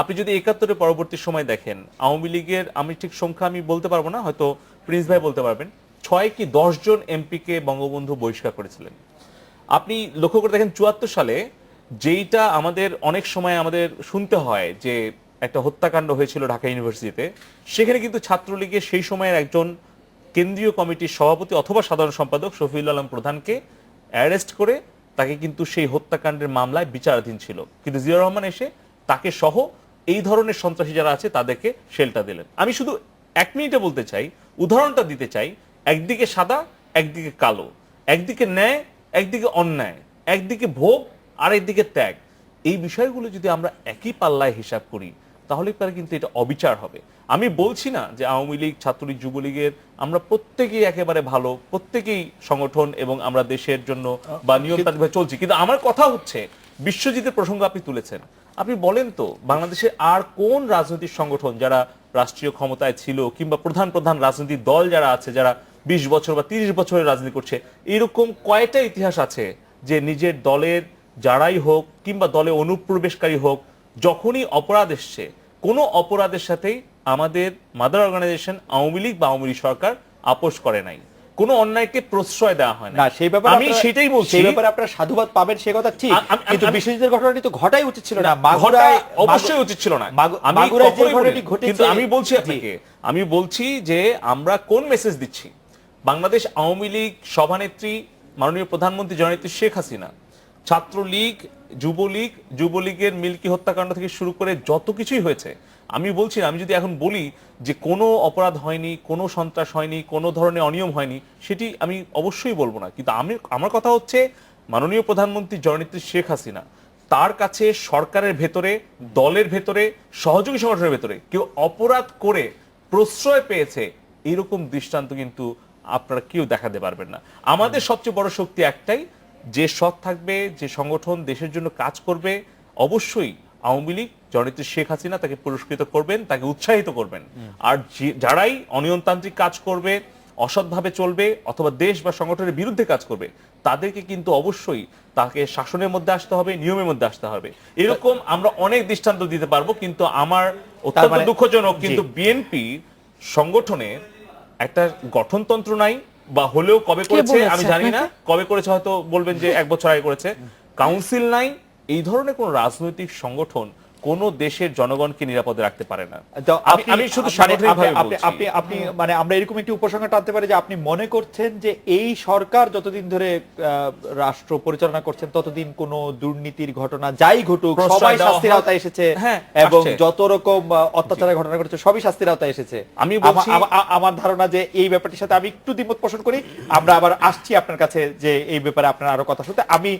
S2: আপনি যদি 71-এর পরবর্তী সময় দেখেন, আওয়ামী লীগের, আমি ঠিক সংখ্যা আমি বলতে পারবো না, হয়তো প্রিন্স ভাই বলতে পারবেন, 6 কি 10 জন এমপিকে বঙ্গবন্ধু বহিষ্কার করেছিলেন। আপনি লক্ষ্য করে দেখেন 74 সালে যেইটা আমাদের অনেক সময় আমাদের শুনতে হয় যে একটা হত্যাকাণ্ড হয়েছিল ঢাকা ইউনিভার্সিটিতে, সেখানে কিন্তু ছাত্রলীগের সেই সময়ের একজন কেন্দ্রীয় কমিটির সভাপতি অথবা সাধারণ সম্পাদক শফিউল আলম প্রধানকে অ্যারেস্ট করে তাকে কিন্তু সেই হত্যাকাণ্ডের মামলায় বিচারাধীন ছিল, কিন্তু জিয়াউর রহমান এসে তাকে সহ এই ধরনের সন্ত্রাসী যারা আছে তাদেরকে শেল্টার দিলেন। আমি শুধু 1 মিনিটে বলতে চাই, উদাহরণটা দিতে চাই, একদিকে সাদা একদিকে কালো, একদিকে ন্যায় একদিকে অন্যায়, একদিকে ভোগ আর একদিকে ত্যাগ। এই বিষয়গুলো যদি আমরা একই পাল্লায় হিসাব করি তাহলে পরে কিন্তু এটা অবিচার হবে। আমি বলছি না যে আওয়ামী লীগ, ছাত্রলীগ, যুবলীগের আমরা প্রত্যেকেই একেবারে ভালো, প্রত্যেকেই সংগঠন এবং আমরা দেশের জন্য বা নিয়মতান্ত্রিকভাবে চলছি, কিন্তু আমার কথা হচ্ছে বিশ্বজিতের প্রসঙ্গ আপনি তুলেছেন, আপনি বলেন তো বাংলাদেশে আর কোন রাজনৈতিক সংগঠন যারা রাষ্ট্রীয় ক্ষমতায় ছিল কিংবা প্রধান প্রধান রাজনৈতিক দল যারা আছে, যারা 20 বছর বা 30 বছরের রাজনীতি করছে, এরকম কয়টা ইতিহাস আছে যে নিজের দলের যারাই হোক কিংবা দলে অনুপ্রবেশকারী হোক, যখনই অপরাধ এসছে, কোনো অপরাধের সাথেই আমাদের মাদার অর্গানাইজেশন আওয়ামী লীগ বা আওয়ামী লীগ সরকার আপোষ করে নাই, কোনো অন্যায়কে প্রশ্রয় দেওয়া হয় না।
S1: সেই ব্যাপারে
S2: আমি সেটাই বলছি,
S1: সেই ব্যাপারে আপনারা সাধুবাদ পাবেন, সে কথা ঠিক, কিন্তু বিশ্বজিতের ঘটনাটি তো ঘটাই উচিত ছিল না, মাগুরায়
S2: অবশ্যই উচিত ছিল না। কিন্তু আমি বলছি আপনাকে, আমি বলছি যে আমরা কোন মেসেজ দিচ্ছি। বাংলাদেশ আওয়ামী লীগ সভানেত্রী মাননীয় প্রধানমন্ত্রী জননেত্রী শেখ হাসিনা, ছাত্রলীগ, যুবলীগ, যুবলীগের মিল্কি হত্যাকাণ্ড থেকে শুরু করে যত কিছুই হয়েছে, আমি বলছি না, আমি যদি এখন বলি যে কোনো অপরাধ হয়নি, কোনো সন্ত্রাস হয়নি, কোনো ধরনের অনিয়ম হয়নি, সেটি আমি অবশ্যই বলবো না, কিন্তু আমার কথা হচ্ছে মাননীয় প্রধানমন্ত্রী জননেত্রী শেখ হাসিনা তার কাছে সরকারের ভেতরে, দলের ভেতরে, সহযোগী সংগঠনের ভেতরে কেউ অপরাধ করে প্রশ্রয় পেয়েছে এরকম দৃষ্টান্ত কিন্তু আপনারা কেউ দেখাতে পারবেন না। আমাদের সবচেয়ে বড় শক্তি একটাই, যে সৎ থাকবে, যে সংগঠন দেশের জন্য কাজ করবে, অবশ্যই আওয়ামী লীগ জননেত্রী শেখ হাসিনা তাকে পুরস্কৃত করবেন, তাকে উৎসাহিত করবেন। আর যারাই অনিয়মতান্ত্রিক কাজ করবে, অসৎভাবে চলবে অথবা দেশ বা সংগঠনের বিরুদ্ধে কাজ করবে, তাদেরকে কিন্তু অবশ্যই তাকে শাসনের মধ্যে আসতে হবে, নিয়মের মধ্যে আসতে হবে। এরকম আমরা অনেক দৃষ্টান্ত দিতে পারবো, কিন্তু আমার অত্যন্ত দুঃখজনক কিন্তু বিএনপি সংগঠনে একটা গঠনতন্ত্র নাই, বা হলেও কবে করেছে আমি জানি না, কবে করেছে হয়তো বলবেন যে 1 বছর আগে করেছে। কাউন্সিল নাই, এই ধরনের কোন রাজনৈতিক সংগঠন কোন দেশের জনগণকে নিরাপদে রাখতে পারে না। আমি শুধু সাংগঠনিকভাবে বলছি।
S5: আপনি মানে আমরা এরকম একটি উপসংহার টানতে পারি যে আপনি মনে করছেন যে এই সরকার যতদিন ধরে রাষ্ট্র পরিচালনা করছেন ততদিন কোনো দুর্নীতির ঘটনা যাই ঘটুক সবাই শাস্তির আওতায় এসেছে, এবং যত রকম অত্যাচারের ঘটনা ঘটেছে সবই শাস্তির আওতায় এসেছে।
S2: আমি বলছি,
S5: আমার ধারণা যে এই ব্যাপারটির সাথে আমি একটু দ্বিমত পোষণ করি। আমরা আবার আসছি আপনার কাছে যে এই ব্যাপারে আপনার আরো কথা শুনতে। আমি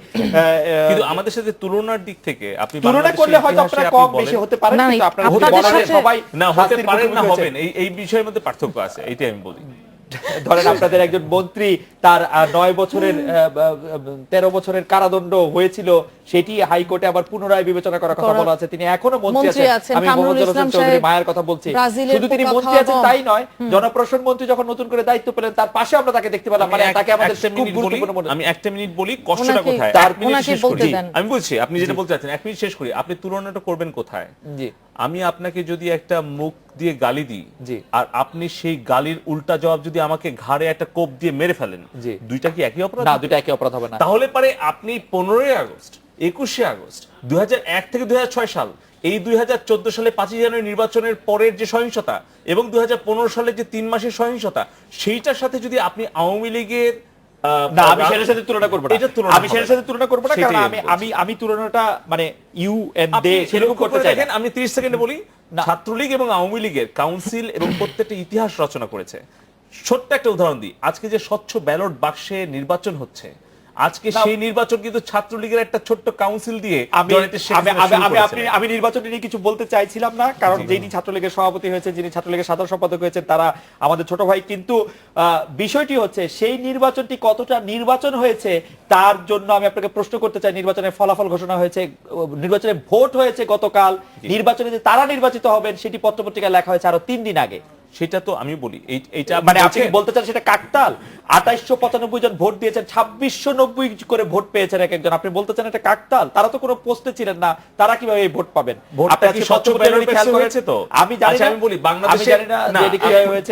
S2: কিন্তু আমাদের সাথে তুলনার দিক থেকে আপনি
S5: তুলনা করলে হয়তো আপনারা কম বেশি হতে পারে, কিন্তু আপনারা সবাই
S2: না হতে পারেন না হবেন, এই বিষয়ের মধ্যে পার্থক্য আছে, এইটাই আমি বলি।
S5: ধরেন আপনাদের একজন মন্ত্রী, তার 9 বছরের 13 বছরের কারাদণ্ড হয়েছিল, সেটি হাইকোর্টে আবার পুনরায় বিবেচনা করার কথা বলা আছে। তিনি এখনো মন্ত্রী আছেন। আমি মোহাম্মদ হোসেন চৌধুরী মায়ের কথা বলছি। শুধু তিনি মন্ত্রী আছেন তাই নয়, জনপ্রশাসন মন্ত্রী যখন নতুন করে দায়িত্ব পেলেন তার পাশে আমরা তাকে দেখতে পেলাম। মানে তাকে আমাদের খুব গুরুত্বপূর্ণ মনে।
S2: আমি 1 মিনিট বলি, কষ্টটা কোথায়,
S5: তার
S2: শেষ করি। আমি বলছি আপনি যেটা বলতে চাচ্ছেন 1 মিনিট শেষ করি। আপনি তুলনাটা করবেন কোথায়?
S5: জি,
S2: আমি আপনাকে যদি একটা মুখ দিয়ে গালি দিই, আর আপনি সেই গালির উল্টা জবাব যদি আমাকে ঘাড়ে একটা কোপ দিয়ে মেরে ফেলেন, দুইটা কি একই অপরাধ?
S5: না, দুইটা একই অপরাধ হবে না।
S2: তাহলে পারে আপনি 15 আগস্ট, 21 আগস্ট, 2001 থেকে 2006 সাল, এই 2014 সালে 5 জানুয়ারি নির্বাচনের পরের যে সহিংসতা এবং 2015 সালে যে 3 মাসের সহিংসতা, সেইটার সাথে যদি আপনি আওয়ামী লীগের
S5: না, আমি সেটার সাথে তুলনা করব না। আমি সেটার সাথে তুলনা করব না, কারণ আমি তুলনাটা মানে ইউ এন্ড দে সেরকম করতে চাই না।
S2: আমি 30 সেকেন্ডে বলি, ছাত্রলীগ এবং আওয়ামী লীগের কাউন্সিল এবং প্রত্যেকটা ইতিহাস রচনা করেছে। ছোট্ট একটা উদাহরণ দিই, আজকে যে স্বচ্ছ ব্যালট বাক্সে নির্বাচন হচ্ছে, আজকে সেই নির্বাচন কিন্তু ছাত্রলীগের একটা ছোট্ট কাউন্সিল দিয়ে।
S5: আমি নির্বাচন নিয়ে কিছু বলতে চাইছিলাম না, কারণ যিনি ছাত্রলীগের সভাপতি হয়েছে, যিনি ছাত্রলীগের সাধারণ সম্পাদক হয়েছেন, তারা আমাদের ছোট ভাই। কিন্তু বিষয়টি হচ্ছে সেই নির্বাচনটি কতটা নির্বাচন হয়েছে তার জন্য আমি আপনাকে প্রশ্ন করতে চাই। নির্বাচনের ফলাফল ঘোষণা হয়েছে, নির্বাচনে ভোট হয়েছে গতকাল, নির্বাচনে যে তারা নির্বাচিত হবেন সেটি পত্রপত্রিকায় লেখা হয়েছে আরো 3 দিন আগে।
S2: সেটা তো আমি বলি, এইটা
S5: মানে আপনি বলতে চান সেটা কাকতাল? 2895 জন ভোট দিয়েছেন, 2690 করে ভোট পেয়েছেন এক একজন। আপনি বলতে চান এটা কাকতাল? তারা তো কোনো পোস্টে ছিলেন না, তারা কিভাবে এই ভোট পাবেন?
S2: আপনারা কি স্বচ্ছ ব্যালট খেয়াল করেছে? তো
S5: আমি জানি না,
S2: আমি বলি বাংলাদেশে
S5: জানি না যে এটা কিভাবে হয়েছে।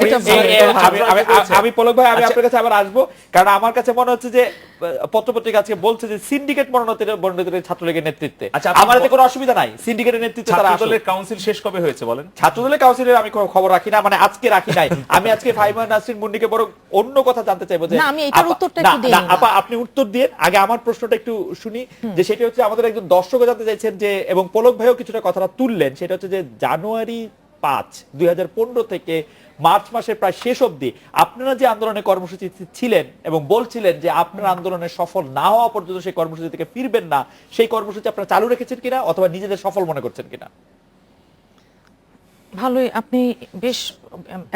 S5: আমি পলক ভাই, আমি আপনার কাছে আবার আসবো, কারণ আমার কাছে মনে হচ্ছে যে পত্রপত্রিকা আজকে বলছে যে সিন্ডিকেট মনোনীত ছাত্রলীগের নেতৃত্বে। আমার এতে কোনো অসুবিধা নাই, সিন্ডিকেটের নেতৃত্বে তারা।
S2: ছাত্রদলের কাউন্সিল শেষ কবে হয়েছে বলেন?
S5: ছাত্রদলের কাউন্সিলের আমি কোনো খবর রাখি না, মানে আজকে রাখি নাই। আমি আজকে ফাইমা নাসরিন মুন্নিকে বড় অন্য কথা জানতে চাইবো যে
S3: আমি এটার উত্তরটা একটু দেই।
S5: আপা আপনি উত্তর দিন আগে, আমার প্রশ্নটা একটু শুনি। যে সেটা হচ্ছে আমাদের একজন দর্শক জানতে চাইছেন যে, এবং পলক ভাইও কিছুটা কথাটা তুললেন, সেটা হচ্ছে যে জানুয়ারি 5, 2015 থেকে মার্চ মাসের প্রায় শেষ অবধি আপনারা যে আন্দোলনের কর্মসূচি ছিলেন এবং বলছিলেন যে আপনারা আন্দোলনের সফল না হওয়া পর্যন্ত সেই কর্মসূচি থেকে ফিরবেন না, সেই কর্মসূচি আপনারা চালু রেখেছেন কিনা অথবা নিজেদের সফল মনে করছেন কিনা?
S3: ভালোই, আপনি বেশ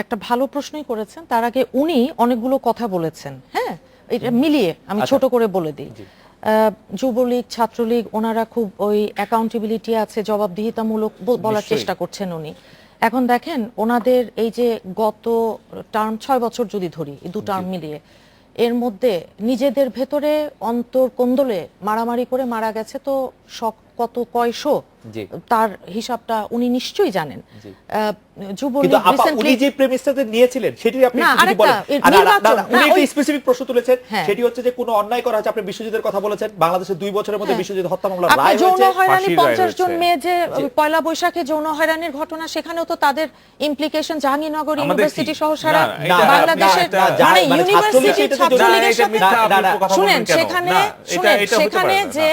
S3: একটা ভালো প্রশ্নই করেছেন। তার আগে উনি অনেকগুলো কথা বলেছেন, হ্যাঁ, এটা মিলিয়ে আমি ছোট করে বলে দিই। যুবলীগ, ছাত্রলীগ, ওনারা খুব ওই অ্যাকাউন্টেবিলিটি আছে, জবাবদিহিতামূলক বলার চেষ্টা করছেন উনি। এখন দেখেন ওনাদের এই যে গত টার্ম 6 বছর যদি ধরি, এই 2 টার্ম মিলিয়ে, এর মধ্যে নিজেদের ভেতরে অন্তর্কোন্দলে মারামারি করে মারা গেছে তো কত কয়শো, তার হিসাবটা উনি নিশ্চয়ই জানেন। যুবলীগ রিসেন্টলি
S5: যে প্রেমিসটাতে নিয়েছিলেন সেটি আপনি যদি বলেন। উনি একটা স্পেসিফিক প্রশ্ন তুলেছেন, সেটি হচ্ছে যে কোনো অন্যায় করা হচ্ছে। আপনি বিশ্বজিতের কথা বলেছেন, বাংলাদেশে 2 বছরের মধ্যে বিশ্বজিৎ হত্যা মামলা রায় হয়েছে।
S3: যৌন হয়রানি 50 জন মেয়ে যে পয়লা বৈশাখে যৌন হয়রানির ঘটনা, সেখানেও তো তাদের ইমপ্লিকেশন জাহাঙ্গীরনগর ইউনিভার্সিটি সহ সারা বাংলাদেশের মানে ইউনিভার্সিটি ছাত্রলীগের সাথে। শুনেন, সেখানে যে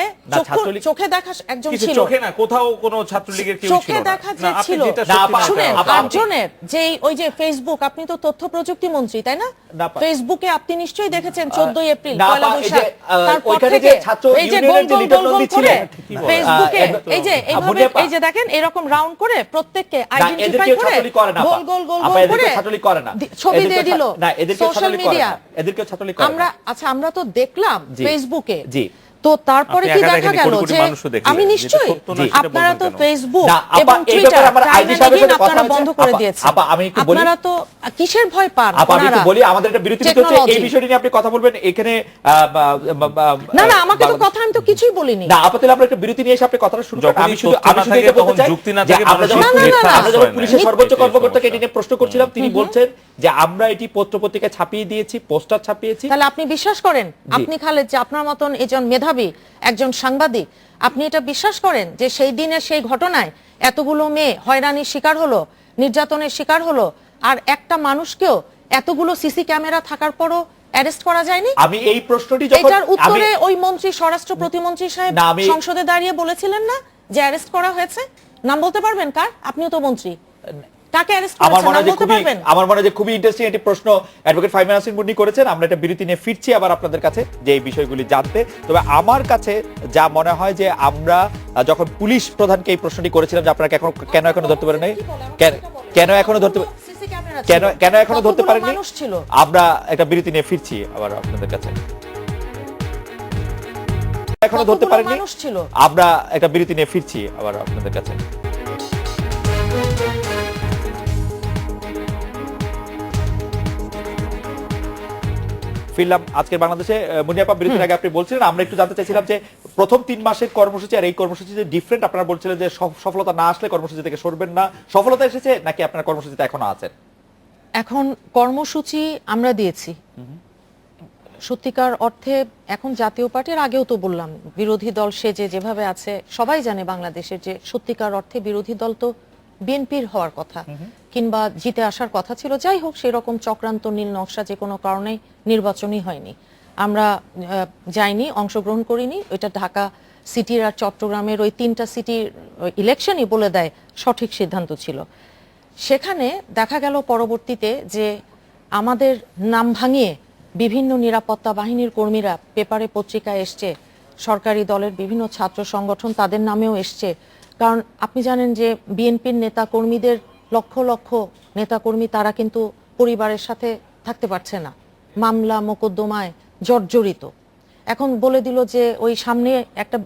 S3: চোখে দেখা একজন
S2: কিছু
S3: ছিল।
S2: চোখে না কোথাও কোনো ছাত্রলীগের কেউ ছিল
S3: চোখে
S2: না।
S3: দেখা
S2: না,
S3: যে
S2: আপনি
S3: ছিল।
S2: যেটা
S5: না,
S2: সত্যি
S5: আপা,
S2: না,
S3: শুনেন,
S2: সেটা
S5: আপা,
S2: বলুন।
S3: আটজনের যে ওই যে ফেসবুক, আপনি তো তথ্য প্রযুক্তি মন্ত্রী তাই না?
S5: না, আপা।
S3: ফেসবুকে আপনি নিশ্চয়ই দেখেছেন 14 এপ্রিল
S5: না,
S3: পয়লা
S5: আপা, এই যে,
S3: বৈশাখ, তারপর
S5: ওইখানে
S3: থেকে
S5: যে ছাত্র
S3: এই যে
S5: ইউনিয়নের যে
S3: গোল
S5: লিটন
S3: গোল গোল
S5: নন্দী
S3: করে
S5: ছিলেন,
S2: ঠিকই বলেন।
S3: ফেসবুকে
S5: এ-
S3: এই যে এইভাবে
S5: বুঝে আপা।
S3: এই যে দেখেন এরকম রাউন্ড করে প্রত্যেককে
S5: না,
S3: আইডেন্টিফাই
S5: এদেরকেও
S3: করে
S5: ছাত্রলীগ করে না, আপা।
S3: গোল গোল গোল
S5: আপা,
S3: গোল
S5: এদেরকেও
S3: করে
S5: ছাত্রলীগ করে না।
S3: ছবি দিয়ে
S5: এদেরকেও
S3: দিল
S5: না, এদেরকেও
S3: সোশ্যাল
S5: ছাত্রলীগ করে
S3: মিডিয়া।
S5: না। এদেরকেও ছাত্রলীগ করে
S3: আমরা
S5: না।
S3: আচ্ছা আমরা তো দেখলাম
S5: জি।
S3: ফেসবুকে,
S5: জি।
S3: তো তারপরে
S2: আপনি
S3: কি
S2: একা
S3: দেখা
S2: দেখেননি,
S3: গেল
S2: কোটি কোটি
S3: যে
S2: মানুষও দেখলেন।
S3: আমি
S2: যেটা
S3: নিশ্চয়ই
S2: সত্য না সেটা
S3: আপনারা
S2: বলবেন
S3: তো
S2: কেন?
S3: ফেসবুক
S5: না, আপা,
S3: এবং
S5: এই
S3: টুইটার
S5: ব্যাপারে আমার আইজি সাহেবের সাথে কথা
S3: আপনারা
S5: হয়েছে।
S3: বন্ধ করে
S5: আপা,
S3: দিয়েছেন।
S5: আপা, আমি একটু বলি।
S3: আপনারা তো কিসের ভয় পান?
S5: আপা, আমি একটু
S3: ওনারা?
S5: বলি, আমাদের একটা বিরতি নিতে হচ্ছে। এই
S3: Technology।
S5: বিষয়টি নিয়ে আপনি কথা বলবেন এখানে।
S3: না না, আমাকে তো কথা, আমি তো কিছুই বলিনি।
S5: না, আপাতত আমরা একটা বিরতি নিয়ে এসে আপনি কথাটা শুরু করেন।
S2: যখনই
S5: আমি শুধু
S2: তথ্য না থাকে,
S5: এটা বলতে
S2: তখন
S5: চাই
S2: যুক্তি না
S5: যে
S2: থাকে,
S5: আমরা
S2: মানুষ
S5: যখন
S3: না, না, না,
S5: আমরা যখন
S2: না।
S5: পুলিশের সর্বোচ্চ
S2: এটাই
S5: কর্মকর্তাকে
S2: সমস্যা।
S5: এটি নিয়ে প্রশ্ন করছিলাম, তিনি বলছেন যে আমরা এটি পত্র-পত্রিকায় ছাপিয়ে দিয়েছি, পোস্টার ছাপিয়েছি।
S3: তাহলে আপনি বিশ্বাস করেন, আপনি খালেদ যে আপনার মতন একজন মেধাবী একজন সাংবাদিক, আপনি এটা বিশ্বাস করেন যে সেই দিনের সেই ঘটনায় এতগুলো মেয়ে হয়রানির শিকার হলো, নির্যাতনের শিকার হলো, আর একটা মানুষকেও এতগুলো সিসি ক্যামেরা থাকার পরও অ্যারেস্ট করা যায়নি?
S5: আমি এই প্রশ্নটি যখন
S3: এটার উত্তরে
S5: আমি
S3: ওই মন্ত্রী, স্বরাষ্ট্র প্রতিমন্ত্রী সাহেব
S5: না, আমি-
S3: সংসদে দাঁড়িয়ে বলেছিলেন না যে অ্যারেস্ট করা হয়েছে? নাম বলতে পারবেন কার? আপনিও তো মন্ত্রী, কাকে অ্যারেস্ট
S5: আমার
S3: করেছেন
S5: মনে
S3: নাম
S5: হয় যে
S3: বলতে
S5: খুবই
S3: পারবেন?
S5: আমার মনে হয় যে খুবই ইন্টারেস্টিং একটি প্রশ্ন অ্যাডভোকেট ফাইমান হাসিন মুন্নি করেছেন। আমরা একটা বিরতি নিয়ে ফিরছি আবার আপনাদের কাছে যে এই বিষয়গুলি জানতে। তবে আমার কাছে যা মনে হয় যে আমরা যখন পুলিশ প্রধানকে এই প্রশ্নটি করেছিলাম যে আপনারা কেন এখনো ধরতে পারেন নাই, কেন এখনো ধরতে
S3: সিসি ক্যামেরা
S5: কেন এখনো ধরতে
S3: কতগুলো
S5: পারেননি,
S3: মানুষ ছিল?
S5: আমরা একটা বিরতি নিয়ে ফিরছি আবার আপনাদের কাছে। এখনো ধরতে
S3: কতগুলো
S5: পারেননি,
S3: মানুষ ছিল?
S5: আমরা একটা বিরতি নিয়ে ফিরছি আবার আপনাদের কাছে। ফিরলাম আজকের বাংলাদেশে। মুনিয়াপা, বিরতির আগে আপনি বলছিলেন, আমরা একটু জানতে চাইছিলাম যে প্রথম 3 মাসের কর্মসূচি আর এই কর্মসূচি যে ডিফারেন্ট, আপনারা বলছিলেন যে সফলতা না আসলে কর্মসূচি থেকে সরবেন না, সফলতা এসেছে নাকি আপনার কর্মসূচিতে এখনো আছেন?
S3: এখন কর্মসূচি আমরা দিয়েছি সত্যিকার অর্থে। এখন জাতীয় পার্টির আগেও তো বললাম, বিরোধী দল সেজে যেভাবে আছে সবাই জানে বাংলাদেশের যে সত্যিকার অর্থে বিরোধী দল তো বিএনপির হওয়ার কথা কিংবা জিতে আসার কথা ছিল। যাই হোক, সেই রকম চক্রান্ত নীল নকশা যে কোনো কারণে নির্বাচনই হয়নি, আমরা যাইনি, অংশগ্রহণ করিনি। ওইটা ঢাকা সিটির আর চট্টগ্রামের ওই 3টা সিটির ইলেকশনই বলে দেয় সঠিক সিদ্ধান্ত ছিল। সেখানে দেখা গেল পরবর্তীতে যে আমাদের নাম ভাঙিয়ে বিভিন্ন নিরাপত্তা বাহিনীর কর্মীরা পেপারে পত্রিকায় এসছে, সরকারি দলের বিভিন্ন ছাত্র সংগঠন তাদের নামেও এসছে। কারণ আপনি জানেন যে বিএনপির নেতা কর্মীদের লক্ষ লক্ষ নেতাকর্মী তারা কিন্তু পরিবারের সাথে থাকতে পারছে না, মামলা মোকদ্দমায় জর্জরিত। এখন বলে দিল যে ওই সামনে একটা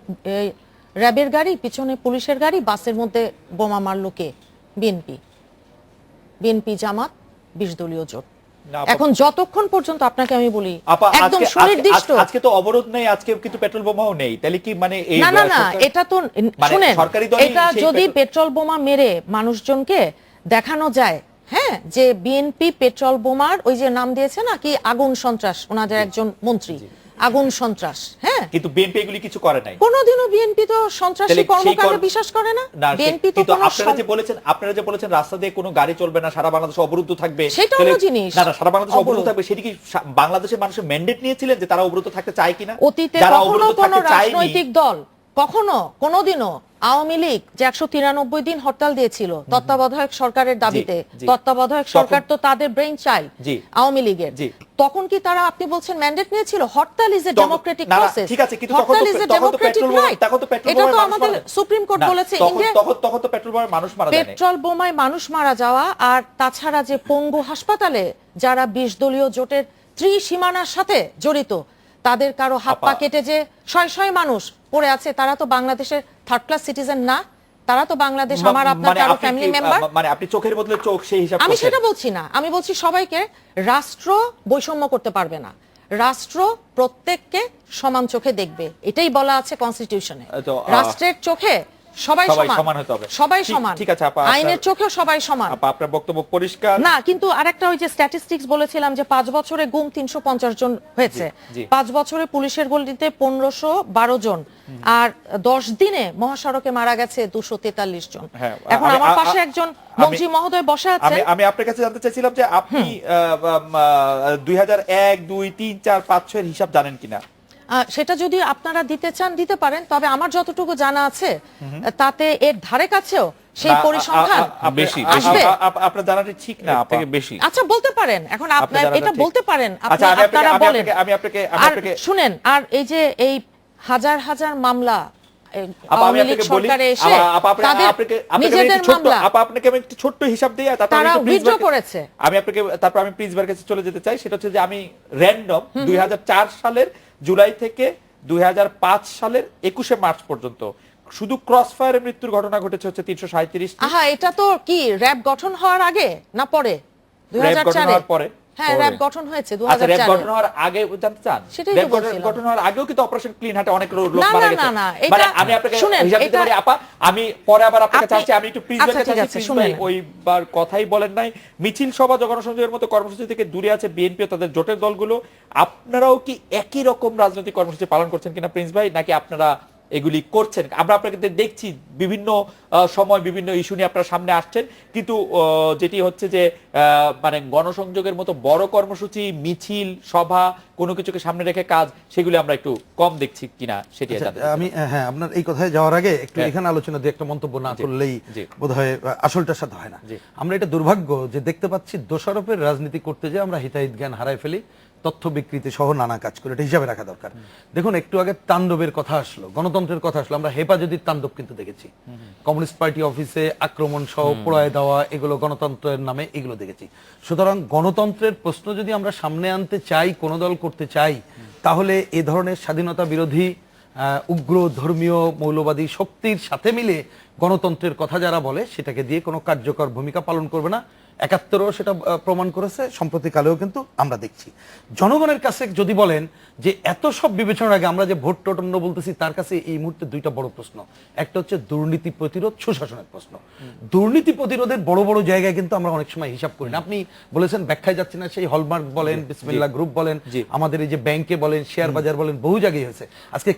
S3: র্যাবের গাড়ি, পিছনে পুলিশের গাড়ি, বাসের মধ্যে বোমা মারলো কে? বিএনপি জামাত 20 দলীয় জোট।
S5: না,
S3: এখন যতক্ষণ পর্যন্ত আপনাকে আমি বলি
S5: আপা,
S3: একদম সুনির্দিষ্ট,
S5: আজকে তো অবরোধ নেই, আজকে কিন্তু পেট্রোল বোমাও নেই, তাহলে কি মানে এই
S3: না না না,
S5: সরকার-
S3: এটা তো
S5: মানে
S3: শুনেন,
S5: সরকারি দলই
S3: এটা
S5: সেই
S3: যদি
S5: পেট্রোল-
S3: পেট্রোল বোমা মেরে মানুষজনকে দেখানো যায়, হ্যাঁ, যে বিএনপি পেট্রোল বোমার ওই যে নাম দিয়েছে না কি, আগুন সন্ত্রাস, ওনাদের একজন মন্ত্রী, আগুন সন্ত্রাস, হ্যাঁ,
S5: কিন্তু বিএনপি এগুলি কিছু করে নাই।
S3: কোনোদিনও বিএনপি তো সন্ত্রাসী
S5: তাহলে সেই
S3: কর্মকাণ্ডে
S5: কর-
S3: বিশ্বাস করে না।
S5: না,
S3: বিএনপি তো
S5: কিন্তু
S3: কোনো
S5: আপনারা যে বলেছেন রাস্তা দিয়ে কোনো গাড়ি চলবে না, সারা বাংলাদেশ অবরুদ্ধ থাকবে,
S3: সেটা
S5: তাহলে-
S3: অন্য জিনিস।
S5: না না, সারা বাংলাদেশ অবরুদ্ধ
S3: অবরোধ।
S5: থাকবে, সেটি কি বাংলাদেশের মানুষের ম্যান্ডেট নিয়েছিলেন যে তারা অবরুদ্ধ থাকতে চায় কিনা?
S3: অতীতে
S5: যারা
S3: কখনো
S5: অবরুদ্ধ
S3: কোনো
S5: থাকতে চায়নি,
S3: রাজনৈতিক দল কখনো কোনোদিনও আওয়ামী লীগ যে 193 দিন হরতাল দিয়েছিল তত্ত্বাবধায়ক সরকারের দাবিতে,
S5: জি।
S3: তত্ত্বাবধায়ক সরকার তো তাদের ব্রেইন চাইল্ড
S5: জি।
S3: আওয়ামী লীগের,
S5: জি।
S3: তখন কি তারা, আপনি বলছেন ম্যান্ডেট নিয়েছিল? হরতাল ইজ এ
S5: তখন-
S3: ডেমোক্রেটিক
S5: না, না,
S3: প্রসেস,
S5: ঠিক আছে, কিন্তু তখন তো-
S3: হরতাল ইজ এ
S5: তখন তো
S3: ডেমোক্রেটিক
S5: পেট্রোল বোমা-
S3: রাইট।
S5: তখন তো পেট্রোল
S3: এটা তো
S5: বোমায় মানুষ
S3: আমাদের
S5: মারা-
S3: সুপ্রিম কোর্ট
S5: না,
S3: বলেছে,
S5: তখন-
S3: ইন্ডিয়া
S5: তখন তো পেট্রোল বোমায় মানুষ মারা যায় নাই।
S3: পেট্রোল বোমায় মানুষ মারা যাওয়া, আর তাছাড়া যে পঙ্গু হাসপাতালে যারা 20 দলীয় জোটের ত্রিসীমানার সাথে জড়িত, তাদের কারো হাত পা
S5: আপা-
S3: কেটে যে শয় শয় মানুষ পড়ে আছে, তারা তো বাংলাদেশের থার্ড ক্লাস সিটিজেন না, তারা তো বাংলাদেশ আমার আপনার
S5: মানে
S3: কারো
S5: আপনি
S3: ফ্যামিলি
S5: কি-
S3: মেম্বার।
S5: মানে আপনি চোখের বদলে চোখ সেই হিসাব
S3: আমি
S5: করছেন?
S3: সেটা বলছি না, আমি বলছি সবাইকে রাষ্ট্র বৈষম্য করতে পারবে না, রাষ্ট্র প্রত্যেককে সমান চোখে দেখবে, এটাই বলা আছে কনস্টিটিউশনে।
S5: তো,
S3: রাষ্ট্রের চোখে সবাই
S5: সবাই
S3: সমান,
S5: সমান হতে হবে।
S3: সবাই
S5: ঠিক-
S3: সমান,
S5: ঠিক আছে আপা, আপনার-
S3: আইনের চোখেও সবাই সমান।
S5: আপা, আপনার বক্তব্য পরিষ্কার।
S3: না, কিন্তু আরেকটা ওই যে স্ট্যাটিস্টিক্স বলেছিলাম যে 5 বছরে গুম 350 জন হয়েছে,
S5: জি।
S3: 5 বছরে পুলিশের গলিতে 1512 জন, আর 10 দিনে মহাসড়কে মারা গেছে 243 জন।
S5: হ্যাঁ,
S3: এখন
S5: আমি-
S3: আমার পাশে একজন মন্ত্রী মহোদয় বসে আছেন।
S5: আমি আপনার কাছে জানতে চাইছিলাম যে আপনি 2001, 2, 3, 4, 5, 6 এর হিসাব জানেন কিনা?
S3: সেটা যদি আপনারা দিতে চান দিতে পারেন, তবে আমার যতটুকু জানা আছে তাতে এর ধারে কাছেও সেই
S5: না,
S3: পরিসংখ্যান
S2: বেশি,
S3: আসবে।
S5: আপনার জানাটা ঠিক না আপা।
S2: থেকে বেশি।
S3: আচ্ছা বলতে পারেন, এখন
S5: আপনার
S3: আপনার
S5: জানাটা
S3: এটা
S5: ঠিক।
S3: বলতে পারেন,
S5: আচ্ছা, আমি
S3: আপনারা
S5: আপনাকে-
S3: বলেন।
S5: আমি আপনাকে-
S3: আর
S5: আপনাকে-
S3: শুনেন, আর এই যে এই হাজার হাজার মামলা
S5: আপা, আমি
S3: আওয়ামী লীগ
S5: আপনাকে বলি,
S3: সরকারে এসে
S5: আপা, আপনি-
S3: তাদের
S5: আপনাকে আমি
S3: নিজেদের
S5: একটু ছোট্ট-
S3: মামলা
S5: আপা, আপনাকে আমি একটু ছোট্ট হিসাব দিই, আর তারপর
S3: তারা
S5: আমি একটু প্রিন্স
S3: withdraw
S5: ভাইকে-
S3: করেছে।
S5: আমি আপনাকে, তারপর আমি প্রিন্স ভাইয়ের কাছে চলে যেতে চাই। সেটা হচ্ছে যে আমি র্যান্ডম 2004 সালের জুলাই থেকে 2005 সালের 21শে মার্চ পর্যন্ত শুধু ক্রস ফায়ারে মৃত্যুর ঘটনা ঘটেছে হচ্ছে 337।
S3: আহা, এটা তো কি র্যাব গঠন হওয়ার আগে না পরে?
S5: র্যাব গঠন
S3: 2004
S5: হওয়ার পরে।
S3: হ্যাঁ,
S2: পরে।
S3: র্যাব গঠন হয়েছে
S5: আচ্ছা, র্যাব
S3: 2004
S5: গঠন হওয়ার আগে জানতে চান?
S3: সেটাই তো
S5: র্যাব
S3: বলছিলাম।
S5: গঠন হওয়ার আগেও কিন্তু অপারেশন ক্লিন হার্টে অনেক লোক
S3: না,
S5: মারা
S3: না,
S5: গেছে।
S3: না, না,
S5: মানে
S3: এটা-
S5: আমি আপনাকে
S3: শুনেন,
S5: হিসাব দিতে
S3: এটা-
S5: পারি আপা, আমি পরে আবার আপনাকে
S3: আপনি-
S5: চাচ্ছি, আমি একটু প্রিন্স
S3: আচ্ছা,
S5: ভাইকে
S3: ঠিক
S5: চাচ্ছি,
S3: আছে,
S5: প্রিন্স
S3: শুনেন।
S5: ভাই ওইবার কথাই বলেন নাই। মিছিল সভা জনসংযোগের মতো কর্মসূচি থেকে দূরে আছে বিএনপি ও তাদের জোটের দলগুলো। আপনারাও কি একই রকম রাজনৈতিক কর্মসূচি পালন করছেন কিনা প্রিন্স ভাই, নাকি আপনারা এগুলি করছেন? আমরা আপনাকে দেখছি বিভিন্ন সময় বিভিন্ন ইস্যু নিয়ে আপনারা সামনে আসছেন, কিন্তু যেটি হচ্ছে যে মানে গণসংযোগের মতো বড় কর্মসূচি, মিছিল, সভা, কোনো কিছুকে সামনে রেখে কাজ, সেগুলি আমরা একটু কম দেখছি কিনা সেটি জানতে চাই।
S4: আমি হ্যাঁ, আপনার এই কথায় যাওয়ার আগে একটু
S5: হ্যাঁ।
S4: এখানে আলোচনা দিয়ে একটা মন্তব্য না
S5: জি,
S4: করলেই
S5: জি।
S4: বোধহয় আসলটার সাথে হয় না।
S5: জি।
S4: আমরা এটা দুর্ভাগ্য যে দেখতে পাচ্ছি দোষারোপের রাজনীতি করতে যে আমরা হিতাহিত জ্ঞান হারাই ফেলি, তথ্য বিকৃতি সহ নানা কাজ করে, এটা হিসাবে রাখা দরকার। দেখুন, একটু আগে তাণ্ডবের কথা আসলো, গণতন্ত্রের কথা আসলো, আমরা হেফাজতির তাণ্ডব কিন্তু দেখেছি। কমিউনিস্ট পার্টি অফিসে আক্রমণ সহ পোড়ায় দেওয়া, এগুলো গণতন্ত্রের নামে এগুলো দেখেছি। সুতরাং গণতন্ত্রের প্রশ্ন যদি আমরা সামনে আনতে চাই, কোন দল করতে চাই, তাহলে এ ধরনের স্বাধীনতা বিরোধী উগ্র ধর্মীয় মৌলবাদী শক্তির সাথে মিলে গণতন্ত্রের কথা যারা বলে সেটাকে দিয়ে কোনো কার্যকর ভূমিকা পালন করবে না। 71-ও সেটা প্রমাণ করেছে, সম্প্রতিকালেও কিন্তু আমরা দেখছি। জনগণের কাছে যদি বলেন যে এত সব বিবেচনার আগে আমরা যে ভোট টোটন্য বলতেছি, তার কাছে এই মুহূর্তে দুইটা বড় প্রশ্ন। একটা হচ্ছে দুর্নীতি প্রতিরোধ, সুশাসনের প্রশ্ন। দুর্নীতি প্রতিরোধের বড় বড় জায়গায় কিন্তু আমরা অনেক সময় হিসাব করি না। আপনি বলেছেন ব্যাখ্যায় যাচ্ছে না, সেই হলমার্ক বলেন, বিসমিল্লাহ গ্রুপ বলেন, আমাদের এই যে ব্যাংকে বলেন, শেয়ার বাজার বলেন, বহু জায়গায় হয়েছে। আজকে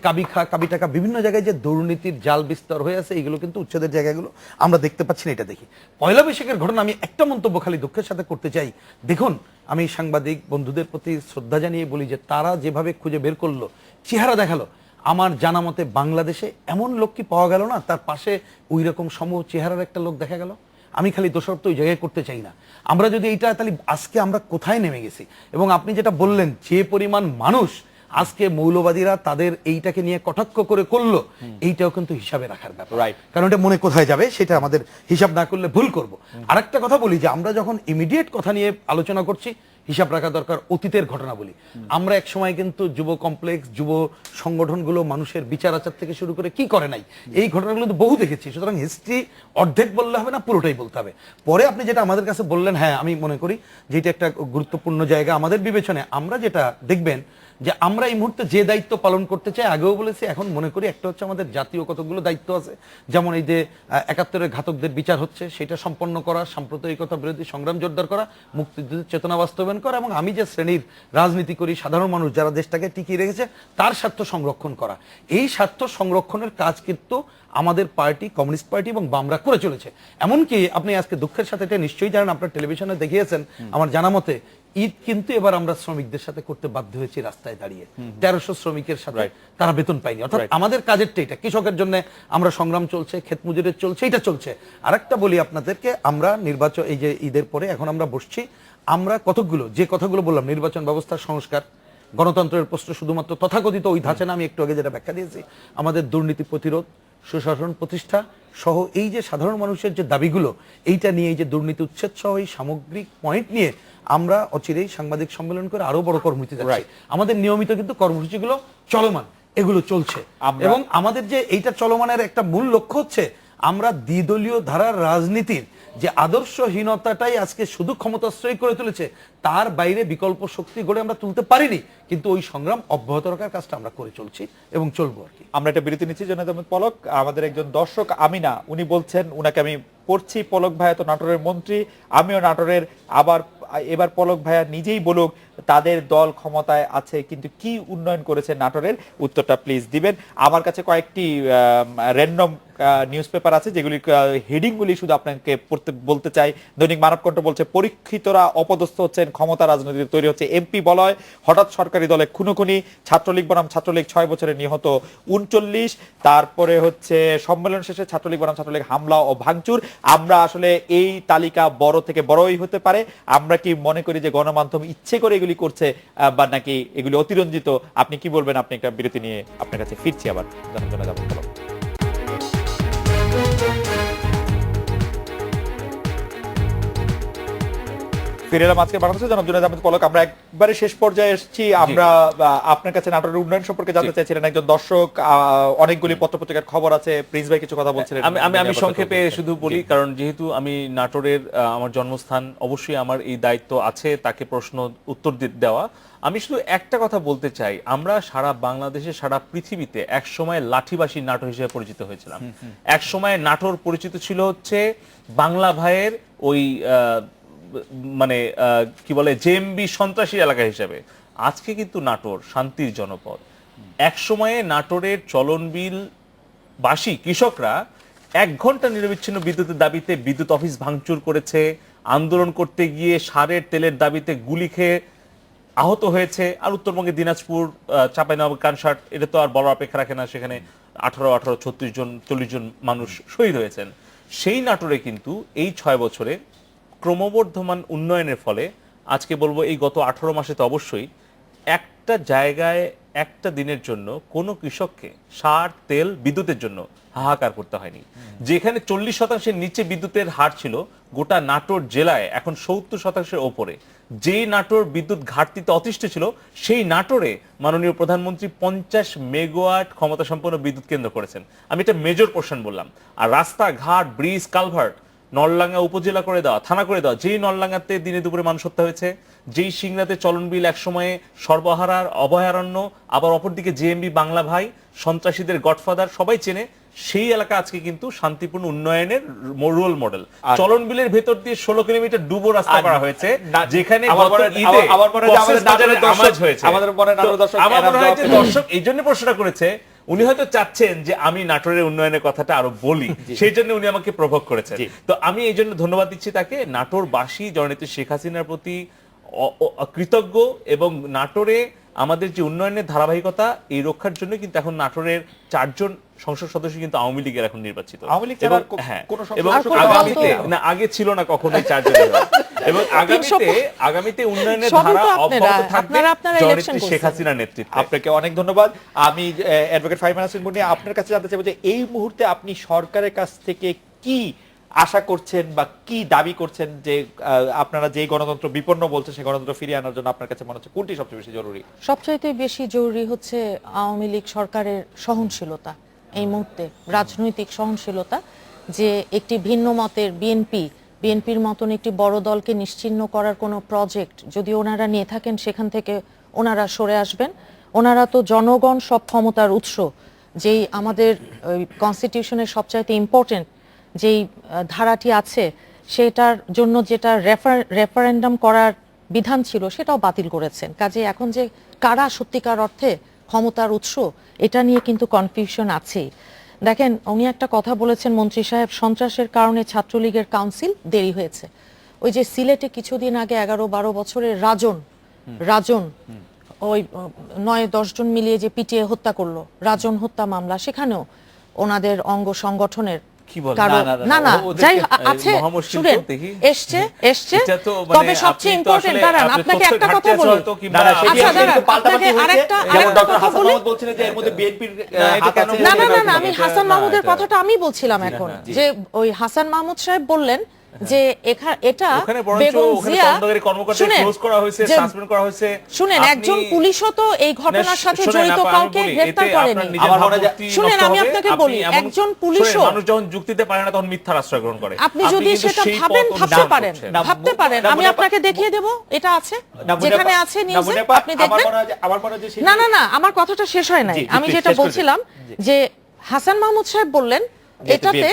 S4: কাবি টাকা বিভিন্ন জায়গায় যে দুর্নীতির জাল বিস্তার হয়ে আছে, এগুলো কিন্তু উচ্ছেদের জায়গাগুলো আমরা দেখতে পাচ্ছি না। এটা দেখি পয়লা বৈশাখের ঘটনা, আমি একটা মন্তব্য খালি দুঃখের সাথে করতে চাই। দেখুন, আমি সাংবাদিক বন্ধুদের প্রতি শ্রদ্ধা জানিয়ে বলি যে তারা যেভাবে খুঁজে বের করলো, চেহারা দেখালো, আমার জানা মতে বাংলাদেশে এমন লোক কি পাওয়া গেল না তার পাশে ওই রকম সম চেহারার একটা লোক দেখা গেল। আমি খালি দোষারোপ তো ওই জায়গায় করতে চাই না। আমরা যদি এইটা, তাহলে আজকে আমরা কোথায় নেমে গেছি। এবং আপনি যেটা বললেন, যে পরিমাণ মানুষ আজকে মৌলবাদীরা তাদের এইটাকে নিয়ে কটাক্ষ করে করলো, এইটাও কিন্তু হিসাবে রাখার ব্যাপার। কারণ এটা মনে কোথায় যাবে সেটা আমাদের হিসাব না করলে ভুল করব। আরেকটা কথা বলি যে আমরা যখন ইমিডিয়েট কথা নিয়ে আলোচনা করছি, হিসাব রাখা দরকার অতীতের ঘটনা বলি। আমরা এক সময় কিন্তু যুব কমপ্লেক্স, যুব সংগঠনগুলো মানুষের বিচার আচার থেকে শুরু করে কি করে নাই, এই ঘটনাগুলো তো বহু দেখেছি। সুতরাং হিস্ট্রি অর্ধেক বললে হবে না, পুরোটাই বলতে হবে। পরে আপনি যেটা আমাদের কাছে বললেন, হ্যাঁ আমি মনে করি যে এটা একটা গুরুত্বপূর্ণ জায়গা আমাদের বিবেচনায়। আমরা যেটা দেখবেন যে আমরা এই মুহূর্তে যে দায়িত্ব পালন করতে চাই, আগেও বলেছি, এখন মনে করি একটা হচ্ছে আমাদের জাতীয় কতগুলো দায়িত্ব আছে। যেমন এই যে 71-এর ঘাতকদের বিচার হচ্ছে, সেটা সম্পন্ন করা, সাম্প্রদায়িকতা বিরোধী সংগ্রাম জোরদার করা, মুক্তিযুদ্ধের চেতনা বাস্তবায়ন করা, এবং আমি যে শ্রেণীর রাজনীতি করি, সাধারণ মানুষ যারা দেশটাকে টিকিয়ে রেখেছে, তার স্বার্থ সংরক্ষণ করা। এই স্বার্থ সংরক্ষণের কাজ কিন্তু আমাদের পার্টি, কমিউনিস্ট পার্টি এবং বামরা করে চলেছে। এমনকি আপনি আজকে দুঃখের সাথে এটা নিশ্চয়ই জানেন, আপনার টেলিভিশনে দেখিয়েছেন, আমার জানা মতে ঈদ কিন্তু এবার আমরা শ্রমিকদের সাথে করতে বাধ্য হয়েছি রাস্তায় দাঁড়িয়ে। 1300 শ্রমিকের সাথে তারা বেতন পায়নি। অর্থাৎ আমাদের কাজেরটা এটা, কৃষকের জন্য আমরা সংগ্রাম চলছে, ক্ষেত মজুরের চলছে, এটা চলছে। আরেকটা বলি আপনাদেরকে, আমরা নির্বাচন, এই যে ঈদের পরে এখন আমরা বসছি, আমরা কতগুলো যে কথাগুলো বললাম, নির্বাচন ব্যবস্থার সংস্কার, গণতন্ত্রের প্রশ্ন শুধুমাত্র তথাকথিত ওই ধাঁচে না, আমি একটু আগে যেটা ব্যাখ্যা দিয়েছি, আমাদের দুর্নীতি প্রতিরোধ, সুশাসন প্রতিষ্ঠা সহ এই যে সাধারণ মানুষের যে দাবিগুলো, এইটা নিয়ে, এই যে দুর্নীতি উচ্ছেদ সহ এই সামগ্রিক পয়েন্ট নিয়ে আমরা অচিরেই সাংবাদিক সম্মেলন করে আরো বড় কর্মসূচি যাচ্ছি। আমাদের নিয়মিত কিন্তু কর্মসূচিগুলো চলমান, এগুলো চলছে। এবং আমাদের যে এইটা চলমানের একটা মূল লক্ষ্য হচ্ছে, আমরা দ্বিদলীয় ধারার রাজনীতির যে আদর্শহীনতাটাই আজকে শুধু ক্ষমতাশ্রয়ী করে তুলেছে, তার বাইরে বিকল্প শক্তি গড়ে আমরা তুলতে পারিনি, কিন্তু ওই সংগ্রাম অব্যাহত রাখার কাজটা আমরা করে চলছি এবং চলবো আর কি।
S5: আমরা একটা বিরতি নিচ্ছি। জনাব পলক, আমাদের একজন দর্শক আমিনা, উনি বলছেন, উনাকে আমি পড়ছি, পলক ভাইয়া তো নাটোরের মন্ত্রী, আমিও নাটোরের, আবার এবার পলক ভাইয়া নিজেই বলুক তাদের দল ক্ষমতায় আছে কিন্তু কি উন্নয়ন করেছে নাটোরের, উত্তরটা প্লিজ দিবেন। আমার কাছে কয়েকটি র্যান্ডম নিউজ পেপার আছে যেগুলি হেডিংগুলি শুধু আপনাকে পড়তে বলতে চাই। দৈনিক মানবকণ্ঠ বলছে পরীক্ষিতরা অপদস্থ হচ্ছেন, ক্ষমতা রাজনীতি তৈরি হচ্ছে এমপি বলয়, হঠাৎ সরকারি দলে খুনোখুনি, ছাত্রলীগ বনাম ছাত্রলীগ 6 বছরে নিহত 39। তারপরে হচ্ছে সম্মেলন শেষে ছাত্রলীগ বনাম ছাত্রলীগ হামলা ও ভাঙচুর। আমরা আসলে এই তালিকা বড় থেকে বড়ই হতে পারে। আমরা কি মনে করি যে গণমাধ্যম ইচ্ছে করে এগুলি করছে বা নাকি এগুলি অতিরঞ্জিত? আপনি কি বলবেন? আপনি একটা বিরতি নিয়ে আপনার কাছে ফিরছি আবার জানার জন্য যাবেন। ফিরে এলাম আজকে বাংলাদেশে, জনাব জুনায়েদ আহমেদ পলক। আমরা একবারে শেষ পর্যায়ে এসেছি। আমরা আপনার কাছে নাটোরের উন্নয়ন সম্পর্কে জানতে চাইছিলেন একজন দর্শক। অনেকগুলি পত্রপত্রিকার খবর আছে, প্রিন্স ভাই কিছু কথা বলছিলেন।
S2: আমি সংক্ষেপে শুধু বলি, কারণ যেহেতু আমি নাটোরের আমার জন্মস্থান, অবশ্যই আমার এই দায়িত্ব আছে তাকে প্রশ্ন উত্তর দেওয়া। আমি শুধু একটা কথা বলতে চাই, আমরা সারা বাংলাদেশে সারা পৃথিবীতে এক সময় লাঠিবাসী নাটোর হিসেবে পরিচিত হয়েছিলাম। এক সময় নাটোর পরিচিত ছিল হচ্ছে বাংলা ভাইয়ের ওই মানে কি বলে জেএমবি সন্ত্রাসী এলাকা হিসেবে। আজকে কিন্তু নাটোর শান্তির জনপদ। এক সময়ে নাটোরের চলনবিল বাসী কৃষকরা 1 ঘন্টা নিরবিচ্ছিন্ন বিদ্যুতের দাবিতে বিদ্যুৎ অফিস ভাঙচুর করেছে, আন্দোলন করতে গিয়ে সারের তেলের দাবিতে গুলি খেয়ে আহত হয়েছে। আর উত্তরবঙ্গে দিনাজপুর, চাঁপাইনবাবগঞ্জ, কানসাট, এটা তো আর বলার অপেক্ষা রাখে না, সেখানে 18 36 জন 40 জন মানুষ শহীদ হয়েছেন। সেই নাটোরে কিন্তু এই 6 বছরে ক্রমবর্ধমান উন্নয়নের ফলে আজকে বলবো এই গত 18 মাসে তো অবশ্যই একটা জায়গায় একটা দিনের জন্য কোনো কৃষককে সার, তেল, বিদ্যুতের জন্য হাহাকার করতে হয়নি। যেখানে 40% নিচে বিদ্যুতের হার ছিল, গোটা নাটোর জেলায় এখন 70% ওপরে। যেই নাটোর বিদ্যুৎ ঘাটতিতে অতিষ্ঠ ছিল, সেই নাটোরে মাননীয় প্রধানমন্ত্রী 50 মেগাওয়াট ক্ষমতা সম্পন্ন বিদ্যুৎ কেন্দ্র করেছেন। আমি এটা মেজর পোর্শন বললাম। আর রাস্তাঘাট, ব্রিজ, কালভার্ট নলডাঙ্গা উপজেলা করে দেওয়া, থানা করে দেওয়া। যেই নলডাঙ্গাতে দিনে দুপুরে মানুষ হত্যা হয়েছে, যেই সিংড়াতে চলনবিল একসময়ে সর্বহারার অভয়ারণ্য, আবার অপরদিকে জেএমবি বাংলা ভাই সন্ত্রাসীদের গডফাদার সবাই চেনে, সেই এলাকা আজকে কিন্তু শান্তিপূর্ণ উন্নয়নের রোল মডেল। চলনবিলের ভেতর দিয়ে 16 কিলোমিটার ডুবো রাস্তা করা হয়েছে, যেখানে দর্শক এই জন্য প্রশ্নটা করেছে, উনি হয়তো চাচ্ছেন যে আমি নাটোরের উন্নয়নের কথাটা আরো বলি, সেই জন্য উনি আমাকে প্রভোগ করেছেন। তো আমি এই জন্য ধন্যবাদ দিচ্ছি তাকে। নাটোরবাসী জননেত্রী শেখ হাসিনার প্রতি কৃতজ্ঞ, এবং নাটোরে আমাদের যে উন্নয়নের ধারাবাহিকতা এই রক্ষার জন্য কিন্তু এখন নাটোরের 4 জন সংসদ সদস্য কিন্তু আওয়ামী লীগের এখন নির্বাচিত। এবং আগামীতে না, আগে ছিল না কখনোই 4 জন, এবং আগামীতে উন্নয়নের ধারা অব্যাহত থাকবে জননেত্রী শেখ হাসিনার নেতৃত্বে।
S5: আপনাকে অনেক ধন্যবাদ। আমি অ্যাডভোকেট ফাহিম হাসান মুন্নী আপনার কাছে জানতে চাইবো যে এই মুহূর্তে আপনি সরকারের কাছ থেকে কি আশা করছেন বা কি দাবি করছেন, যে আপনারা যে গণতন্ত্র বিপন্ন বলছেন সেই গণতন্ত্র ফিরিয়ে আনার জন্য আপনার কাছে মনে হচ্ছে কোনটি সবচেয়ে বেশি জরুরি?
S3: সবচাইতে বেশি জরুরি হচ্ছে আওয়ামী লীগ সরকারের সহনশীলতা, এই মুহূর্তে রাজনৈতিক সহনশীলতা, যে একটি ভিন্ন মতের বিএনপির মতন একটি বড় দলকে নিশ্চিহ্ন করার কোনো প্রজেক্ট যদি ওনারা নিয়ে থাকেন, সেখান থেকে ওনারা সরে আসবেন। ওনারা তো জনগণ সব ক্ষমতার উৎস, যেই আমাদের কনস্টিটিউশনের সবচাইতে ইম্পর্টেন্ট যেই ধারাটি আছে, সেটার জন্য যেটা রেফারেন্ডাম করার বিধান ছিল সেটাও বাতিল করেছেন। কাজে এখন যে কারা সত্যিকার অর্থে ক্ষমতার উৎস, এটা নিয়ে কিন্তু কনফিউশন আছেই। দেখেন, উনি একটা কথা বলেছেন মন্ত্রী সাহেব, সন্ত্রাসের কারণে ছাত্রলীগের কাউন্সিল দেরি হয়েছে। ওই যে সিলেটে কিছুদিন আগে 11-12 বছরের রাজন ওই 9-10 জন মিলিয়ে যে পিটিয়ে হত্যা করলো, রাজন হত্যা মামলা, সেখানেও ওনাদের অঙ্গ সংগঠনের তবে সবচেয়ে ইম্পর্টেন্ট, দাঁড়ান আপনাকে একটা কথা বলি, না আমি হাসান মাহমুদের কথাটা আমি বলছিলাম এখন, যে ওই হাসান মাহমুদ সাহেব বললেন যে এটা বেগম জিয়া, শুনেন একজন পুলিশও তো এই ঘটনার সাথে জড়িত কাউকে গ্রেফতার করেনি। শুনেন আমি আপনাকে বলি, একজন পুলিশও
S2: মানুষ যখন যুক্তিতে পারে না তখন মিথ্যার আশ্রয় গ্রহণ করে।
S3: আপনি যদি সেটা ভাবতে পারেন, আমি আপনাকে দেখিয়ে দেব, এটা আছে, যেখানে আছে নিউজে আপনি দেখবেন। না আমার কথাটা শেষ হয় নাই। আমি যেটা বলছিলাম যে হাসান মাহমুদ সাহেব বললেন এটাতে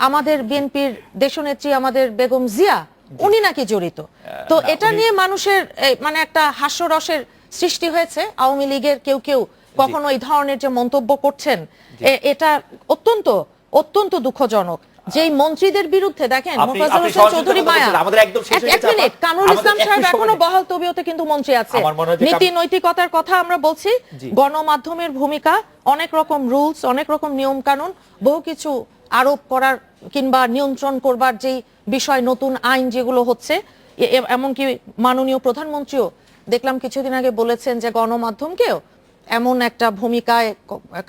S3: আমাদের বিএনপির দেশনেত্রী আমাদের বেগম জিয়া উনি নাকি জড়িত। তো এটা নিয়ে মানুষের মানে একটা হাস্যরসের সৃষ্টি হয়েছে। আওয়ামী লীগের কেউ কেউ কখনো এই ধরনের যে মন্তব্য করছেন, এটা অত্যন্ত অত্যন্ত দুঃখজনক। যেই মন্ত্রীদের বিরুদ্ধে দেখেন, মোফাজ্জল হোসেন চৌধুরী মায়া, এক মিনিট, কামরুল ইসলাম সাহেব এখনো বহাল তবিয়তে কিন্তু মন্ত্রী আছে। নীতি নৈতিকতার কথা আমরা বলছি, গণমাধ্যমের ভূমিকা, অনেক রকম রুলস, অনেক রকম নিয়ম কানুন, বহু কিছু আরোপ করার কিংবা নিয়ন্ত্রণ করবার যেই বিষয়, নতুন আইন যেগুলো হচ্ছে, এমনকি মাননীয় প্রধানমন্ত্রীও দেখলাম কিছুদিন আগে বলেছেন যে গণমাধ্যমকেও এমন একটা ভূমিকায়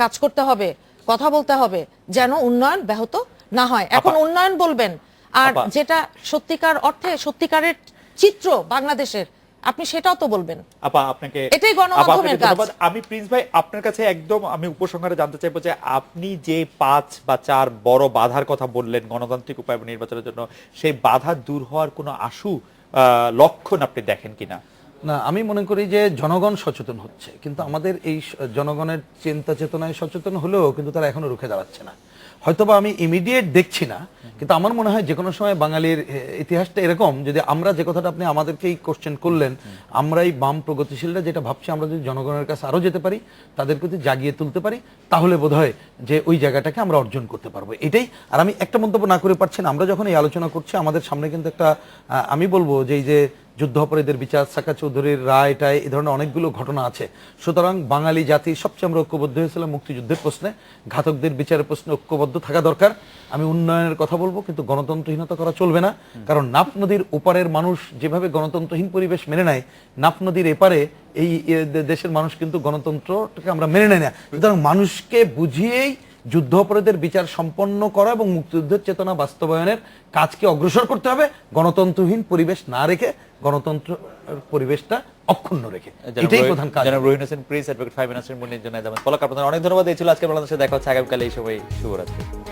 S3: কাজ করতে হবে, কথা বলতে হবে যেন উন্নয়ন ব্যাহত না হয়। এখন উন্নয়ন বলবেন, আর যেটা সত্যিকার অর্থে সত্যিকারের চিত্র বাংলাদেশের, আপনি সেটাও তো বলবেন।
S5: আপা আপনাকে,
S3: এটাই গণমাধ্যমের কাজ।
S5: আমি প্রিন্স ভাই আপনার কাছে একদম আমি উপসংহারে জানতে চাইবো যে আপনি যে 5 বা 4 বড় বাধার কথা বললেন গণতান্ত্রিক উপায় নির্বাচনের জন্য, সেই বাধা দূর হওয়ার কোনো আশু লক্ষণ আপনি দেখেন কিনা?
S4: না, আমি মনে করি যে জনগণ সচেতন হচ্ছে, কিন্তু আমাদের এই জনগণের চিন্তা চেতনায় সচেতন হলেও কিন্তু তারা এখনো রুখে দাঁড়াচ্ছে না। হয়তোবা আমি ইমিডিয়েট দেখছি না, কিন্তু আমার মনে হয় যে কোনো সময় বাঙালির ইতিহাসটা এরকম, যদি আমরা যে কথাটা আপনি আমাদেরকেই কোশ্চেন করলেন, আমরাই বাম প্রগতিশীলরা যেটা ভাবছি, আমরা যদি জনগণের কাছে আরো যেতে পারি, তাদের প্রতি জাগিয়ে তুলতে পারি, তাহলে বোধহয় যে ওই জায়গাটাকে আমরা অর্জন করতে পারবো, এটাই। আর আমি একটা মন্তব্য না করে পারছি না, আমরা যখন এই আলোচনা করছি আমাদের সামনে কিন্তু একটা আমি বলবো যে এই যে যুদ্ধাপরাধীদের বিচার, সাকা চৌধুরীর রায়টায়, এই ধরনের অনেকগুলো ঘটনা আছে। সুতরাং বাঙালি জাতি সবচেয়ে আমরা ঐক্যবদ্ধ হয়েছিলাম মুক্তিযুদ্ধের প্রশ্নে, ঘাতকদের বিচারের প্রশ্নে ঐক্যবদ্ধ থাকা দরকার। আমি উন্নয়নের কথা বলবো, কিন্তু গণতন্ত্রহীনতা করা চলবে না, কারণ নাফ নদীর ওপারের মানুষ যেভাবে গণতন্ত্রহীন পরিবেশ মেনে নেয়, নাফ নদীর এপারে এই দেশের মানুষ কিন্তু গণতন্ত্রটাকে আমরা মেনে নেয় না। সুতরাং মানুষকে বুঝিয়েই যুদ্ধাপরাধীদের বিচার সম্পন্ন করা এবং মুক্তিযুদ্ধের চেতনা বাস্তবায়নের কাজকে অগ্রসর করতে হবে, গণতন্ত্রহীন পরিবেশ না রেখে, গণতন্ত্র পরিবেশটা অক্ষুণ্ণ রেখে, এটাই প্রধান কাজ।
S5: জনাব Rohin Hossain Prince, advocate five মিনিটসের মুনির জন্য পলক, আপনাদের অনেক ধন্যবাদ। এই ছিল আজকে বাংলাদেশে দেখা হচ্ছে আগামীকাল এই সময়। শুভরাত্রি।